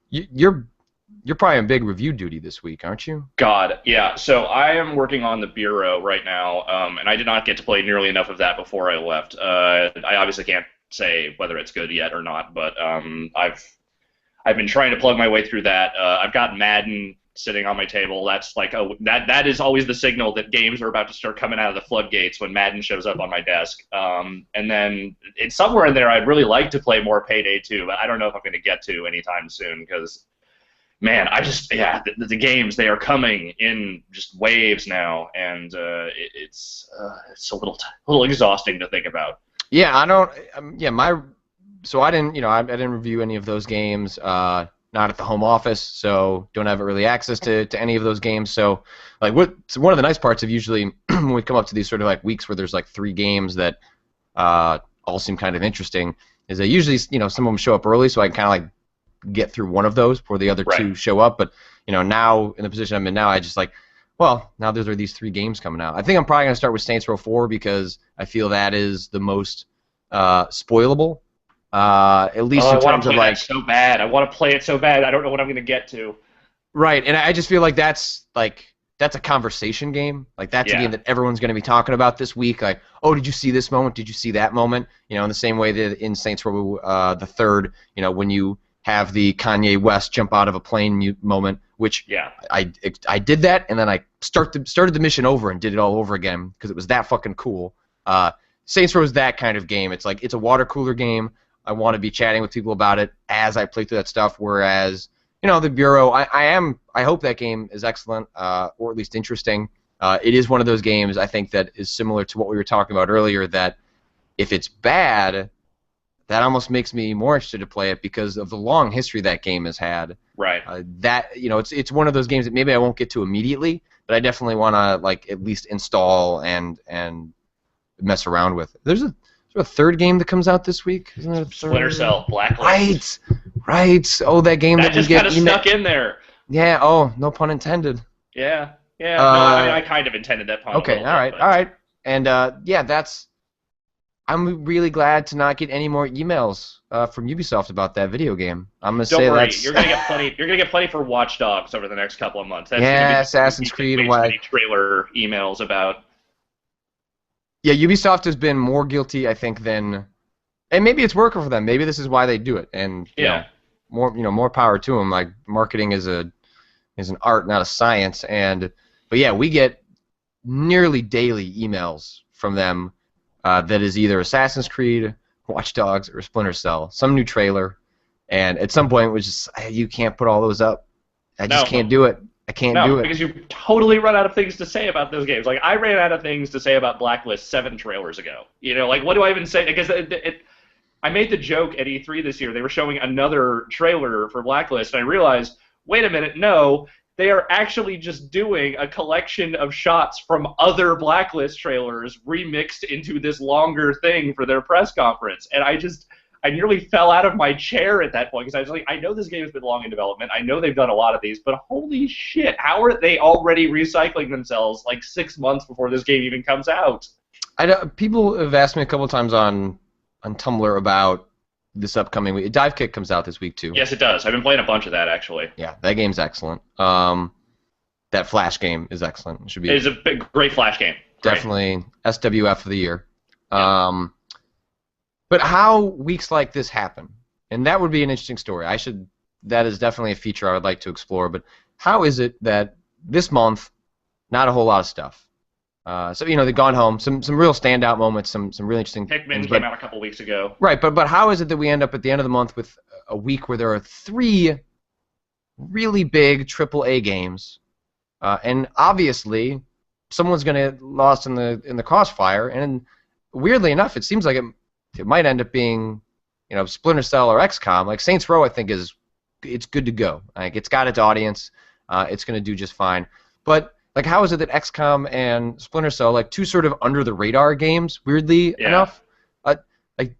You're probably on big review duty this week, aren't you? God, yeah. So I am working on the Bureau right now, and I did not get to play nearly enough of that before I left. I obviously can't say whether it's good yet or not, but I've been trying to plug my way through that. I've got Madden sitting on my table. That's like that is always the signal that games are about to start coming out of the floodgates when Madden shows up on my desk. And then it's somewhere in there I'd really like to play more Payday 2, but I don't know if I'm going to get to anytime soon because, man, the games, they are coming in just waves now, and it's a little exhausting to think about. Yeah, I don't. So I didn't review any of those games. Not at the home office, so don't have early access to any of those games. So, like, one of the nice parts of usually when we come up to these sort of like weeks where there's like 3 games that all seem kind of interesting, is that usually some of them show up early, so I can kind of like get through one of those before the other 2 show up. But now in the position I'm in now, I just like, well, now there are these 3 games coming out. I think I'm probably gonna start with Saints Row 4 because I feel that is the most spoilable. At least in terms of like, so bad. I want to play it so bad. I don't know what I'm going to get to. Right, and I just feel like that's a conversation game. Like that's a game that everyone's going to be talking about this week. Like, oh, did you see this moment? Did you see that moment? In the same way that in Saints Row the Third, when you have the Kanye West jump out of a plane moment, which Yeah. I did that, and then I started the mission over and did it all over again because it was that fucking cool. Saints Row is that kind of game. It's like it's a water cooler game. I want to be chatting with people about it as I play through that stuff. Whereas, the Bureau, I hope that game is excellent, or at least interesting. It is one of those games I think that is similar to what we were talking about earlier. That if it's bad, that almost makes me more interested to play it because of the long history that game has had. Right. It's one of those games that maybe I won't get to immediately, but I definitely want to at least install and mess around with. There's a third game that comes out this week, isn't there? Splinter Cell, Blacklist. Right. Oh, that game that that we just get kind of stuck in there. Yeah. Oh, no pun intended. Yeah. No, I kind of intended that pun. Okay. All right. And I'm really glad to not get any more emails from Ubisoft about that video game. I'm gonna Don't say worry, that's. You're gonna get plenty. You're gonna get plenty for Watch Dogs over the next couple of months. That's yeah, gonna be Assassin's Creed and many trailer emails about. Yeah, Ubisoft has been more guilty, I think, than, and maybe it's working for them. Maybe this is why they do it, and more power to them. Like marketing is an art, not a science, but yeah, we get nearly daily emails from them that is either Assassin's Creed, Watch Dogs, or Splinter Cell, some new trailer, and at some point it was just you can't put all those up. I just can't do it. I can't do it. Because you totally run out of things to say about those games. Like I ran out of things to say about Blacklist 7 trailers ago. What do I even say? Because I made the joke at E3 this year. They were showing another trailer for Blacklist, and I realized, wait a minute, no, they are actually just doing a collection of shots from other Blacklist trailers remixed into this longer thing for their press conference. And I nearly fell out of my chair at that point because I was like, I know this game has been long in development. I know they've done a lot of these, but holy shit, how are they already recycling themselves like 6 months before this game even comes out? I know people have asked me a couple of times on Tumblr about this upcoming week. Dive Kick comes out this week too. Yes, it does. I've been playing a bunch of that actually. Yeah, that game's excellent. That Flash game is excellent. It should be. It's a great Flash game. Definitely SWF of the year. Yeah. But how weeks like this happen, and that would be an interesting story. That is definitely a feature I would like to explore. But how is it that this month, not a whole lot of stuff? So they've gone home. Some real standout moments. Some really interesting. Pikmin came out a couple weeks ago. Right, but how is it that we end up at the end of the month with a week where there are 3 really big AAA games, and obviously someone's going to get lost in the crossfire, and weirdly enough, it seems like it might end up being, Splinter Cell or XCOM. Like Saints Row, I think it's good to go. Like it's got its audience. It's going to do just fine. But like, how is it that XCOM and Splinter Cell, like 2 sort of under the radar games, weirdly enough, like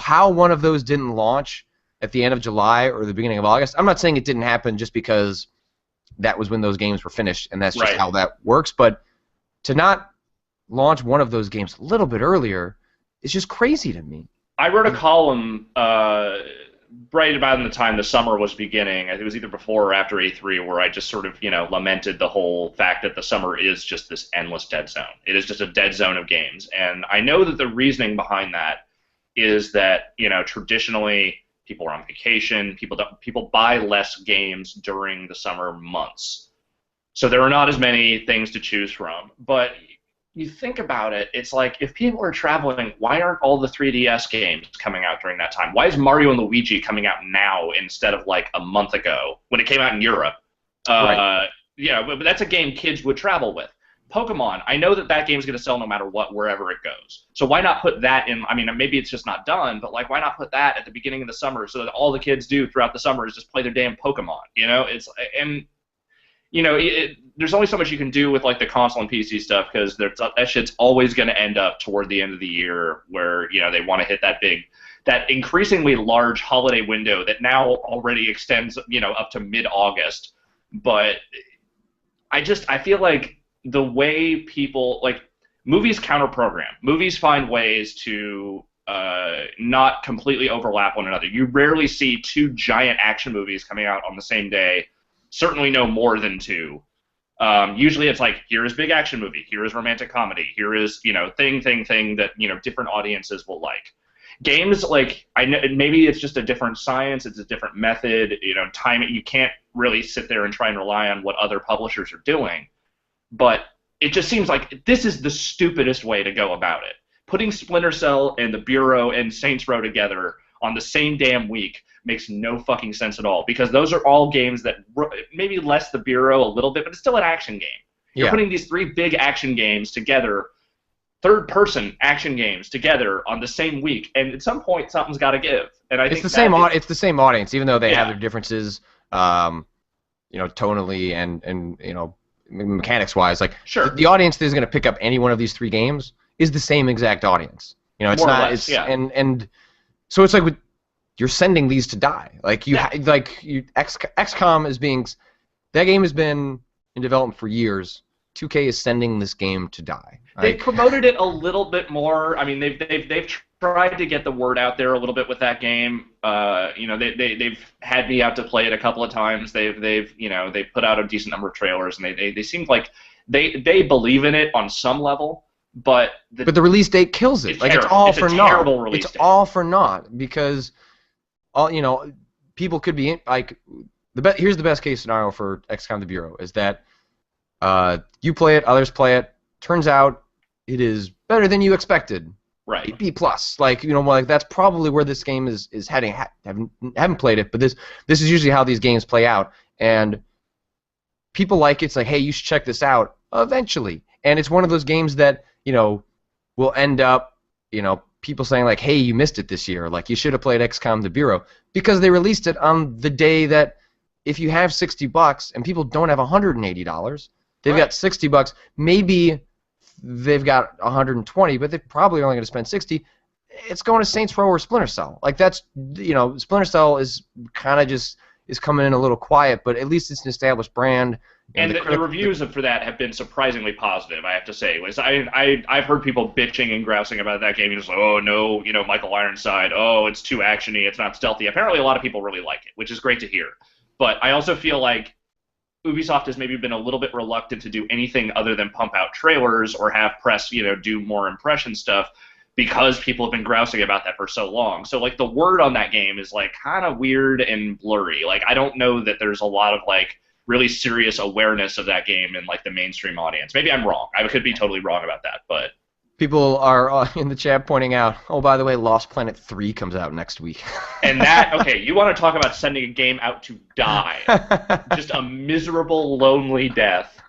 how one of those didn't launch at the end of July or the beginning of August? I'm not saying it didn't happen just because that was when those games were finished, and that's just how that works. But to not launch one of those games a little bit earlier, it's just crazy to me. I wrote a column right about in the time the summer was beginning. It was either before or after E3 where I just sort of, lamented the whole fact that the summer is just this endless dead zone. It is just a dead zone of games. And I know that the reasoning behind that is that, traditionally people are on vacation, people buy less games during the summer months. So there are not as many things to choose from. But you think about it, it's like if people are traveling, why aren't all the 3DS games coming out during that time? Why is Mario and Luigi coming out now instead of like a month ago when it came out in Europe? Right. But that's a game kids would travel with. Pokemon, I know that game's going to sell no matter what, wherever it goes. So why not put that in? I mean, maybe it's just not done, but like, why not put that at the beginning of the summer so that all the kids do throughout the summer is just play their damn Pokemon? There's only so much you can do with like the console and PC stuff because that shit's always going to end up toward the end of the year where they want to hit that increasingly large holiday window that now already extends up to mid-August. But I feel like the way people like movies counter-program. Movies find ways to not completely overlap one another. You rarely see 2 giant action movies coming out on the same day. Certainly no more than 2. Usually it's like, here is big action movie, here is romantic comedy, here is, thing that, different audiences will like. games like I know maybe it's just a different science, it's a different method. Time you can't really sit there and try and rely on what other publishers are doing, but it just seems like this is the stupidest way to go about it. Putting Splinter Cell and the Bureau and Saints Row together on the same damn week makes no fucking sense at all, because those are all games that maybe less the Bureau a little bit, but it's still an action game. You're putting these three big action games together, third-person action games together on the same week, and at some point something's got to give. And I think it's the same audience, even though they have their differences, tonally and mechanics-wise. Like the audience that is going to pick up any one of these three games is the same exact audience. It's more not. Or less, and so it's like you're sending these to die. Like XCOM is being, that game has been in development for years. 2K is sending this game to die. They promoted it a little bit more. I mean, they've tried to get the word out there a little bit with that game. They've had me out to play it a couple of times. They've put out a decent number of trailers, and they seem like they believe in it on some level. But the release date kills it. It's all for naught. It's all for naught, because people could be like here's the best case scenario for XCOM the Bureau is that you play it, others play it. Turns out it is better than you expected. Right. B+. That's probably where this game is heading. Haven't played it, but this is usually how these games play out. And people like it. It's like, hey, you should check this out eventually. And it's one of those games that will end up people saying like, hey, you missed it this year. Like, you should have played XCOM the Bureau, because they released it on the day that if you have $60 and people don't have $180, they've got $60. Maybe they've got 120, but they're probably only going to spend 60. It's going to Saints Row or Splinter Cell. Like, that's Splinter Cell is kind of just is coming in a little quiet, but at least it's an established brand. And the reviews for that have been surprisingly positive, I have to say. I've heard people bitching and grousing about that game. Just like, oh no, Michael Ironside. Oh, it's too actiony. It's not stealthy. Apparently, a lot of people really like it, which is great to hear. But I also feel like Ubisoft has maybe been a little bit reluctant to do anything other than pump out trailers or have press, do more impression stuff, because people have been grousing about that for so long. So like the word on that game is like kind of weird and blurry. Like, I don't know that there's a lot of like really serious awareness of that game in like the mainstream audience. Maybe I'm wrong. I could be totally wrong about that, but people are in the chat pointing out, oh, by the way, Lost Planet 3 comes out next week. And that, okay, you want to talk about sending a game out to die. Just a miserable, lonely death.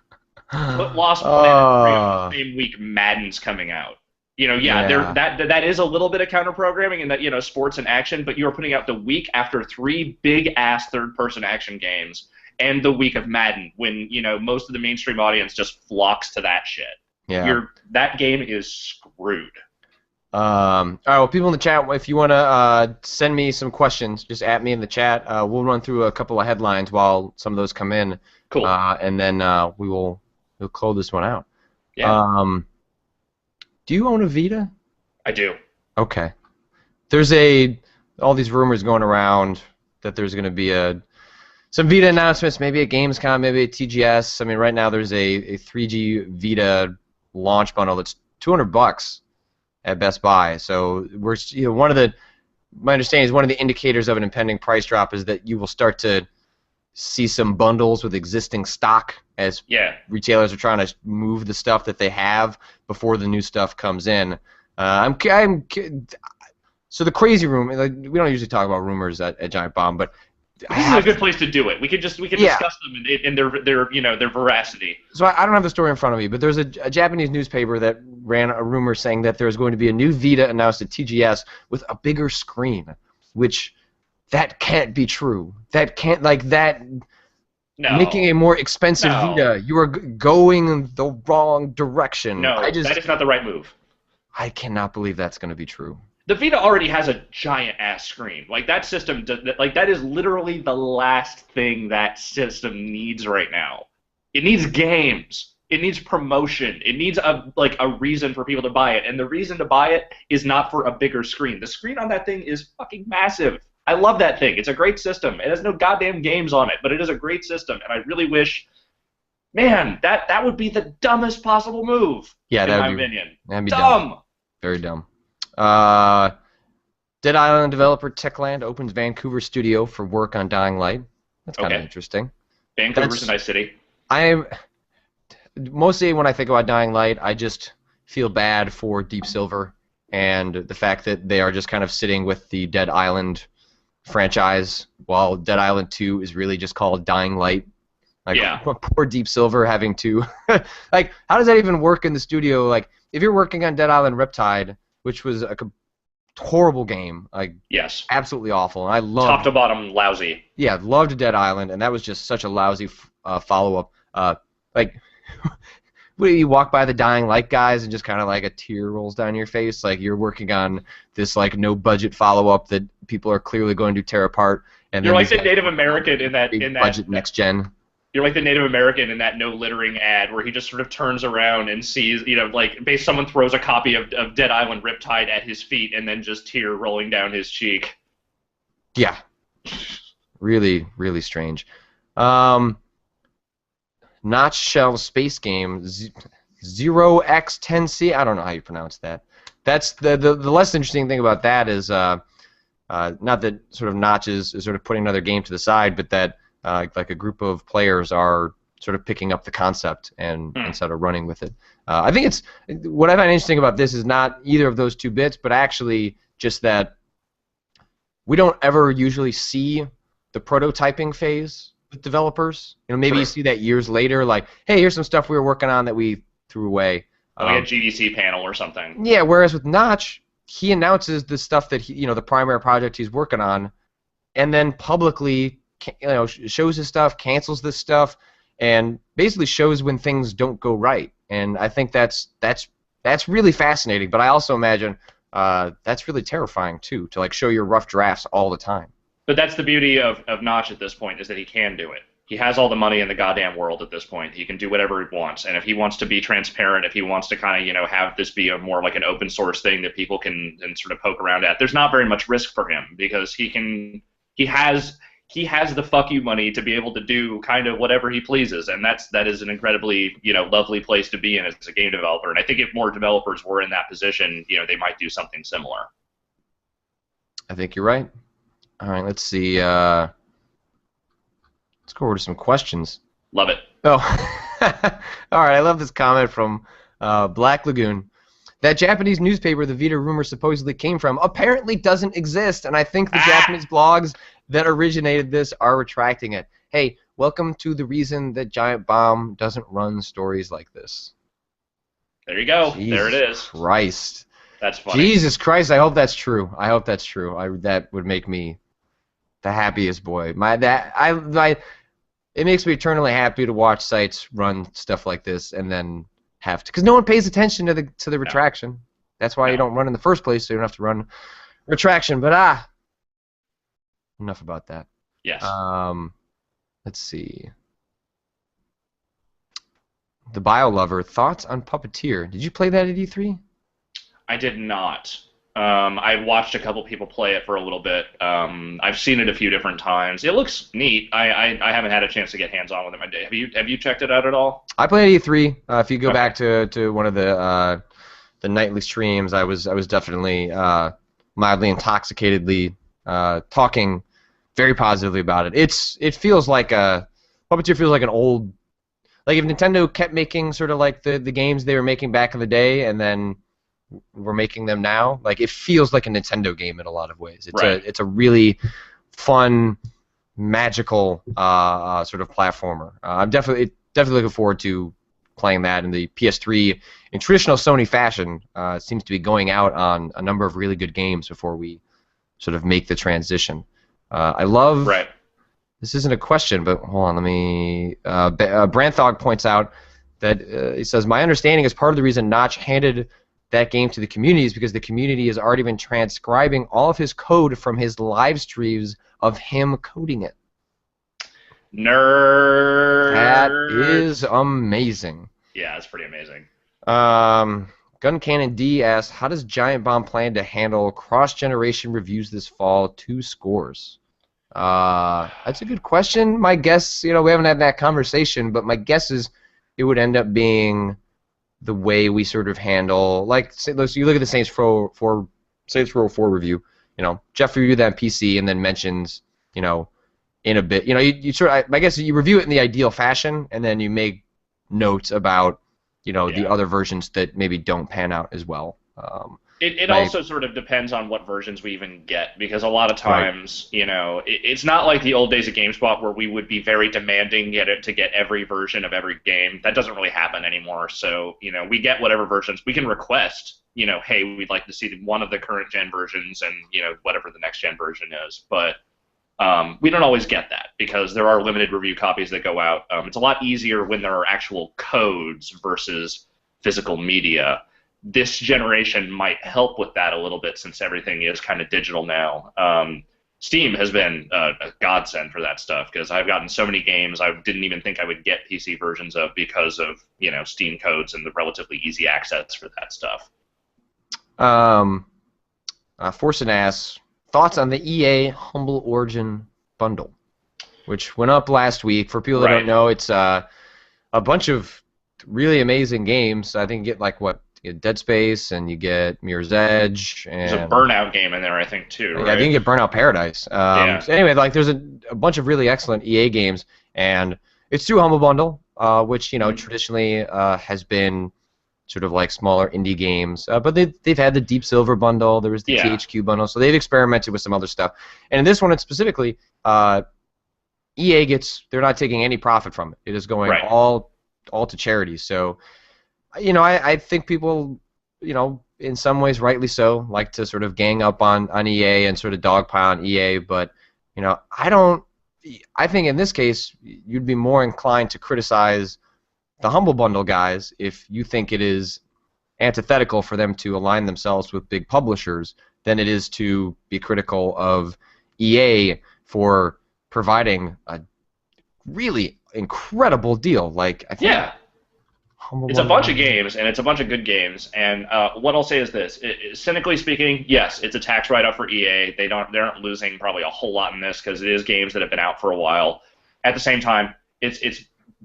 Put Lost Planet 3 on the same week Madden's coming out. That is a little bit of counter-programming in that, sports and action, but you're putting out the week after three big-ass third-person action games and the week of Madden when, most of the mainstream audience just flocks to that shit. Yeah. That game is screwed. All right, well, people in the chat, if you want to send me some questions, just at me in the chat. We'll run through a couple of headlines while some of those come in. Cool. And then we'll close this one out. Yeah. Do you own a Vita? I do. Okay. There's all these rumors going around that there's going to be some Vita announcements, maybe at Gamescom, maybe at TGS. I mean, right now there's a 3G Vita launch bundle that's $200 at Best Buy. So we're my understanding is one of the indicators of an impending price drop is that you will start to see some bundles with existing stock as retailers are trying to move the stuff that they have before the new stuff comes in. So the crazy rumor, we don't usually talk about rumors at Giant Bomb, but this is a good place to do it. We could discuss them and their veracity. So I don't have the story in front of me, but there's a Japanese newspaper that ran a rumor saying that there's going to be a new Vita announced at TGS with a bigger screen, which that can't be true. That can't No. Making a more expensive Vita. You are going the wrong direction. No, that is not the right move. I cannot believe that's going to be true. The Vita already has a giant-ass screen. Like, that system, that is literally the last thing that system needs right now. It needs games. It needs promotion. It needs a reason for people to buy it. And the reason to buy it is not for a bigger screen. The screen on that thing is fucking massive. I love that thing. It's a great system. It has no goddamn games on it, but it is a great system. And I really wish, man, that would be the dumbest possible move. Yeah, in my opinion. That'd be dumb. Very dumb. Dead Island developer Techland opens Vancouver studio for work on Dying Light. That's kind of Okay. interesting. Vancouver's a That's nice city. I'm mostly when I think about Dying Light, I just feel bad for Deep Silver and the fact that they are just kind of sitting with the Dead Island franchise, while Dead Island 2 is really just called Dying Light. Like, Yeah. poor Deep Silver having to, like, how does that even work in the studio? Like, if you're working on Dead Island Riptide, which was a horrible game, like, Yes. absolutely awful, and I Top loved, to bottom, lousy. yeah, loved Dead Island, and that was just such a lousy follow-up. Like, what, you walk by the Dying Light guys and just kind of like a tear rolls down your face, like you're working on this like no budget follow-up that people are clearly going to tear apart, and You're then like these the guys Native American in that big budget next gen. You're like the Native American in that no littering ad where he just sort of turns around and sees, like someone throws a copy of Dead Island Riptide at his feet and then just tear rolling down his cheek. Yeah, really, really strange. Notch Shell space game 0x10C. I don't know how you pronounce that. That's the less interesting thing about that is not that sort of Notch is sort of putting another game to the side, but that like a group of players are sort of picking up the concept and sort of running with it. I think it's what I find interesting about this is not either of those two bits, but actually just that we don't ever usually see the prototyping phase with developers. Maybe True. you see that years later, like, hey, here's some stuff we were working on that we threw away. Like a GDC panel or something. Yeah, whereas with Notch, he announces the stuff that he, the primary project he's working on, and then publicly, shows his stuff, cancels this stuff, and basically shows when things don't go right. And I think that's really fascinating. But I also imagine that's really terrifying too, to like show your rough drafts all the time. But that's the beauty of Notch at this point, is that he can do it. He has all the money in the goddamn world at this point. He can do whatever he wants. And if he wants to be transparent, if he wants to kind of, have this be a more like an open source thing that people can sort of poke around at, there's not very much risk for him because he has the fuck you money to be able to do kind of whatever he pleases. And that is an incredibly, lovely place to be in as a game developer. And I think if more developers were in that position, they might do something similar. I think you're right. All right, let's see. Let's go over to some questions. Love it. Oh, all right. I love this comment from Black Lagoon. That Japanese newspaper the Vita rumor supposedly came from apparently doesn't exist, and I think the Japanese blogs that originated this are retracting it. Hey, welcome to the reason that Giant Bomb doesn't run stories like this. There you go. Jesus there it is. Christ. That's funny. Jesus Christ, I hope that's true. I hope that's true. That would make me the happiest boy. It makes me eternally happy to watch sites run stuff like this and then have to, because no one pays attention to the retraction. That's why you don't run in the first place, so you don't have to run retraction. But enough about that. Yes. Let's see. The BioLover, thoughts on Puppeteer? Did you play that at E3? I did not. I watched a couple people play it for a little bit. I've seen it a few different times. It looks neat. I haven't had a chance to get hands on with it. Have you checked it out at all? I played at E3. If you go back to one of the nightly streams, I was definitely mildly intoxicatedly talking very positively about it. It feels like Puppeteer feels like an old, like if Nintendo kept making sort of like the games they were making back in the day and then we're making them now, like it feels like a Nintendo game in a lot of ways. It's a really fun, magical sort of platformer. I'm definitely looking forward to playing that. In the PS3 in traditional Sony fashion, seems to be going out on a number of really good games before we sort of make the transition. I love. Right. This isn't a question, but hold on. Let me. Branthog points out that he says, my understanding is part of the reason Notch handed that game to the community is because the community has already been transcribing all of his code from his live streams of him coding it. Nerd. That is amazing. Yeah, it's pretty amazing. Gun Cannon D asks, how does Giant Bomb plan to handle cross-generation reviews this fall? 2 scores. That's a good question. My guess, we haven't had that conversation, but my guess is it would end up being the way we sort of handle, like, you look at the Saints Row 4 review. Jeff reviewed that on PC and then mentions, in a bit, you sort of, I guess you review it in the ideal fashion, and then you make notes about, the other versions that maybe don't pan out as well. It also sort of depends on what versions we even get, because a lot of Right. times, it's not like the old days of GameSpot where we would be very demanding to get every version of every game. That doesn't really happen anymore. So, we get whatever versions we can request. Hey, we'd like to see one of the current gen versions and whatever the next gen version is. But we don't always get that because there are limited review copies that go out. It's a lot easier when there are actual codes versus physical media. This generation might help with that a little bit since everything is kind of digital now. Steam has been a godsend for that stuff because I've gotten so many games I didn't even think I would get PC versions of because of Steam codes and the relatively easy access for that stuff. Forsen asks, thoughts on the EA Humble Origin bundle, which went up last week. For people that don't know, it's a bunch of really amazing games. I think you get you get Dead Space and you get Mirror's Edge. And there's a Burnout game in there, I think, too, right? Yeah, I think you get Burnout Paradise. So anyway, there's a bunch of really excellent EA games, and it's through Humble Bundle, which traditionally has been sort of like smaller indie games, but they've had the Deep Silver bundle. There was the THQ bundle, so they've experimented with some other stuff. And in this one, it's specifically EA they're not taking any profit from it. It is going all to charities. So, I think people, in some ways rightly so, like to sort of gang up on EA and sort of dogpile on EA, but I think in this case you'd be more inclined to criticize the Humble Bundle guys if you think it is antithetical for them to align themselves with big publishers than it is to be critical of EA for providing a really incredible deal. I think it's a bunch of games, and it's a bunch of good games. And what I'll say is this: cynically speaking, yes, it's a tax write-off for EA. They aren't losing probably a whole lot in this because it is games that have been out for a while. At the same time, it's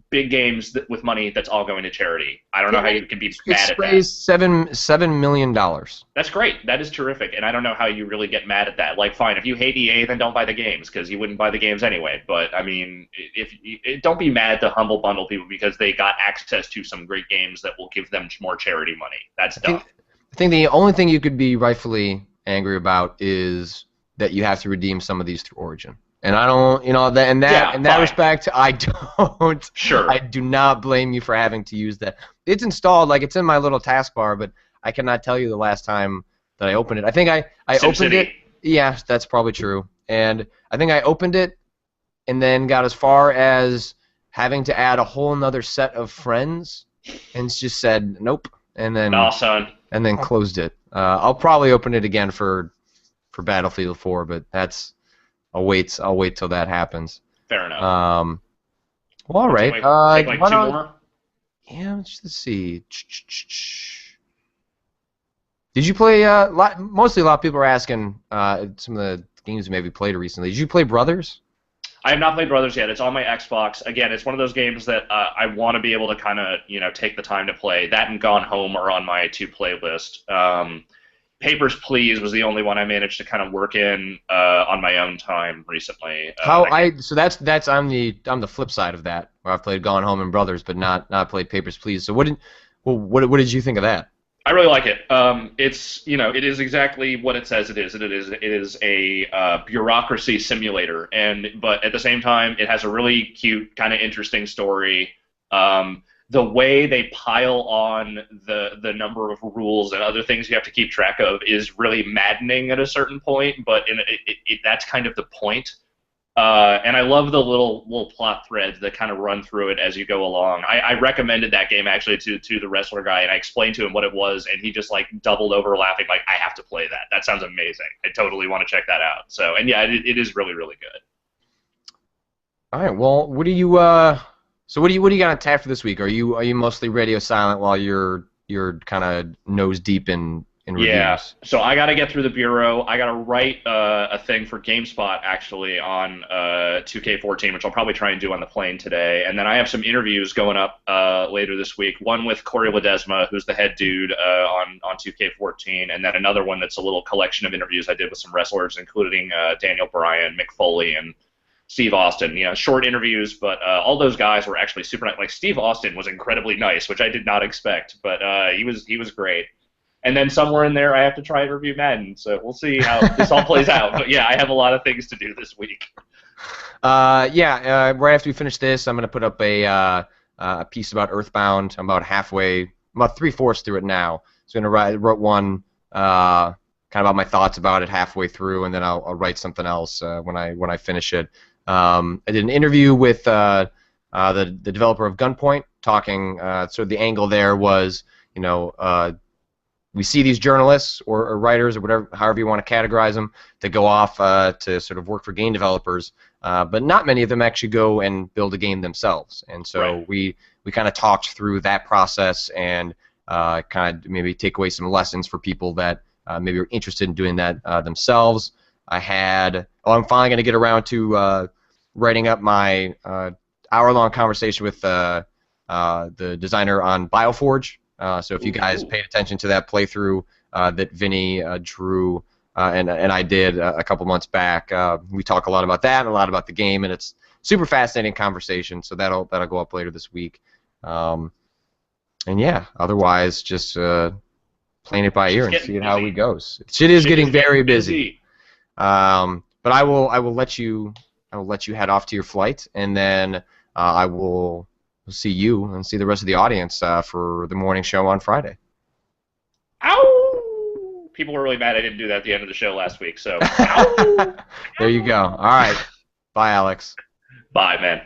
big games with money that's all going to charity. I don't know how you can be mad at that. It's raised $7 million. That's great. That is terrific, and I don't know how you really get mad at that. Fine, if you hate EA, then don't buy the games because you wouldn't buy the games anyway. But I mean, don't be mad at the Humble Bundle people because they got access to some great games that will give them more charity money. That's dumb. I think the only thing you could be rightfully angry about is that you have to redeem some of these through Origin. And I don't, in that respect, I don't. Sure. I do not blame you for having to use that. It's installed, it's in my little taskbar, but I cannot tell you the last time that I opened it. I think I opened it. Yeah, that's probably true. And I think I opened it and then got as far as having to add a whole nother set of friends and just said nope, and then and then closed it. I'll probably open it again for Battlefield 4, but that's. I'll wait till that happens. Fair enough. Well, all right. Take two more? Yeah, let's see. Did you play? Mostly a lot of people are asking some of the games you maybe played recently. Did you play Brothers? I have not played Brothers yet. It's on my Xbox. Again, it's one of those games that I want to be able to kind of take the time to play. That and Gone Home are on my to-play list. Papers, Please was the only one I managed to kind of work in on my own time recently. So that's on the flip side of that, where I've played Gone Home and Brothers, but not played Papers, Please. So what did you think of that? I really like it. It is exactly what it says it is. It is a bureaucracy simulator, but at the same time, it has a really cute, kind of interesting story. The way they pile on the number of rules and other things you have to keep track of is really maddening at a certain point, but that's kind of the point. And I love the little plot threads that kind of run through it as you go along. I recommended that game actually to the wrestler guy, and I explained to him what it was, and he just doubled over laughing, I have to play that. That sounds amazing. I totally want to check that out. So, and yeah, it is really, really good. All right. Well, what do you got on tap for this week? Are you mostly radio silent while you're kind of nose deep in in Yeah, reviews. so I got to get through the bureau. I got to write a thing for GameSpot actually on 2K14, which I'll probably try and do on the plane today. And then I have some interviews going up later this week. One with Corey Ledesma, who's the head dude on 2K14, and then another one that's a little collection of interviews I did with some wrestlers, including Daniel Bryan, Mick Foley, and Steve Austin. You know, short interviews, but all those guys were actually super nice. Like Steve Austin was incredibly nice, which I did not expect, but he was great. And then somewhere in there, I have to try and review Madden. So we'll see how this all plays out. But yeah, I have a lot of things to do this week. Right after we finish this, I'm going to put up a piece about Earthbound. I'm about halfway, about 3/4 through it now. So I'm going to wrote one kind of about my thoughts about it halfway through, and then I'll write something else when I finish it. I did an interview with the developer of Gunpoint, talking. So the angle there was, we see these journalists or writers or whatever, however you want to categorize them, that go off to sort of work for game developers, but not many of them actually go and build a game themselves. And so Right. we kind of talked through that process and kind of maybe take away some lessons for people that maybe are interested in doing that themselves. I'm finally going to get around to writing up my hour-long conversation with the designer on BioForge. So if you guys paid attention to that playthrough that Vinny drew and I did a couple months back, we talk a lot about that and a lot about the game, and it's super fascinating conversation. So that'll go up later this week. And yeah, otherwise just playing it by ear and seeing how it goes. Shit is getting very busy. But I will let you head off to your flight, and then I will. We'll see you and see the rest of the audience for the morning show on Friday. Ow! People were really mad I didn't do that at the end of the show last week, so ow! There you go. All right. Bye, Alex. Bye, man.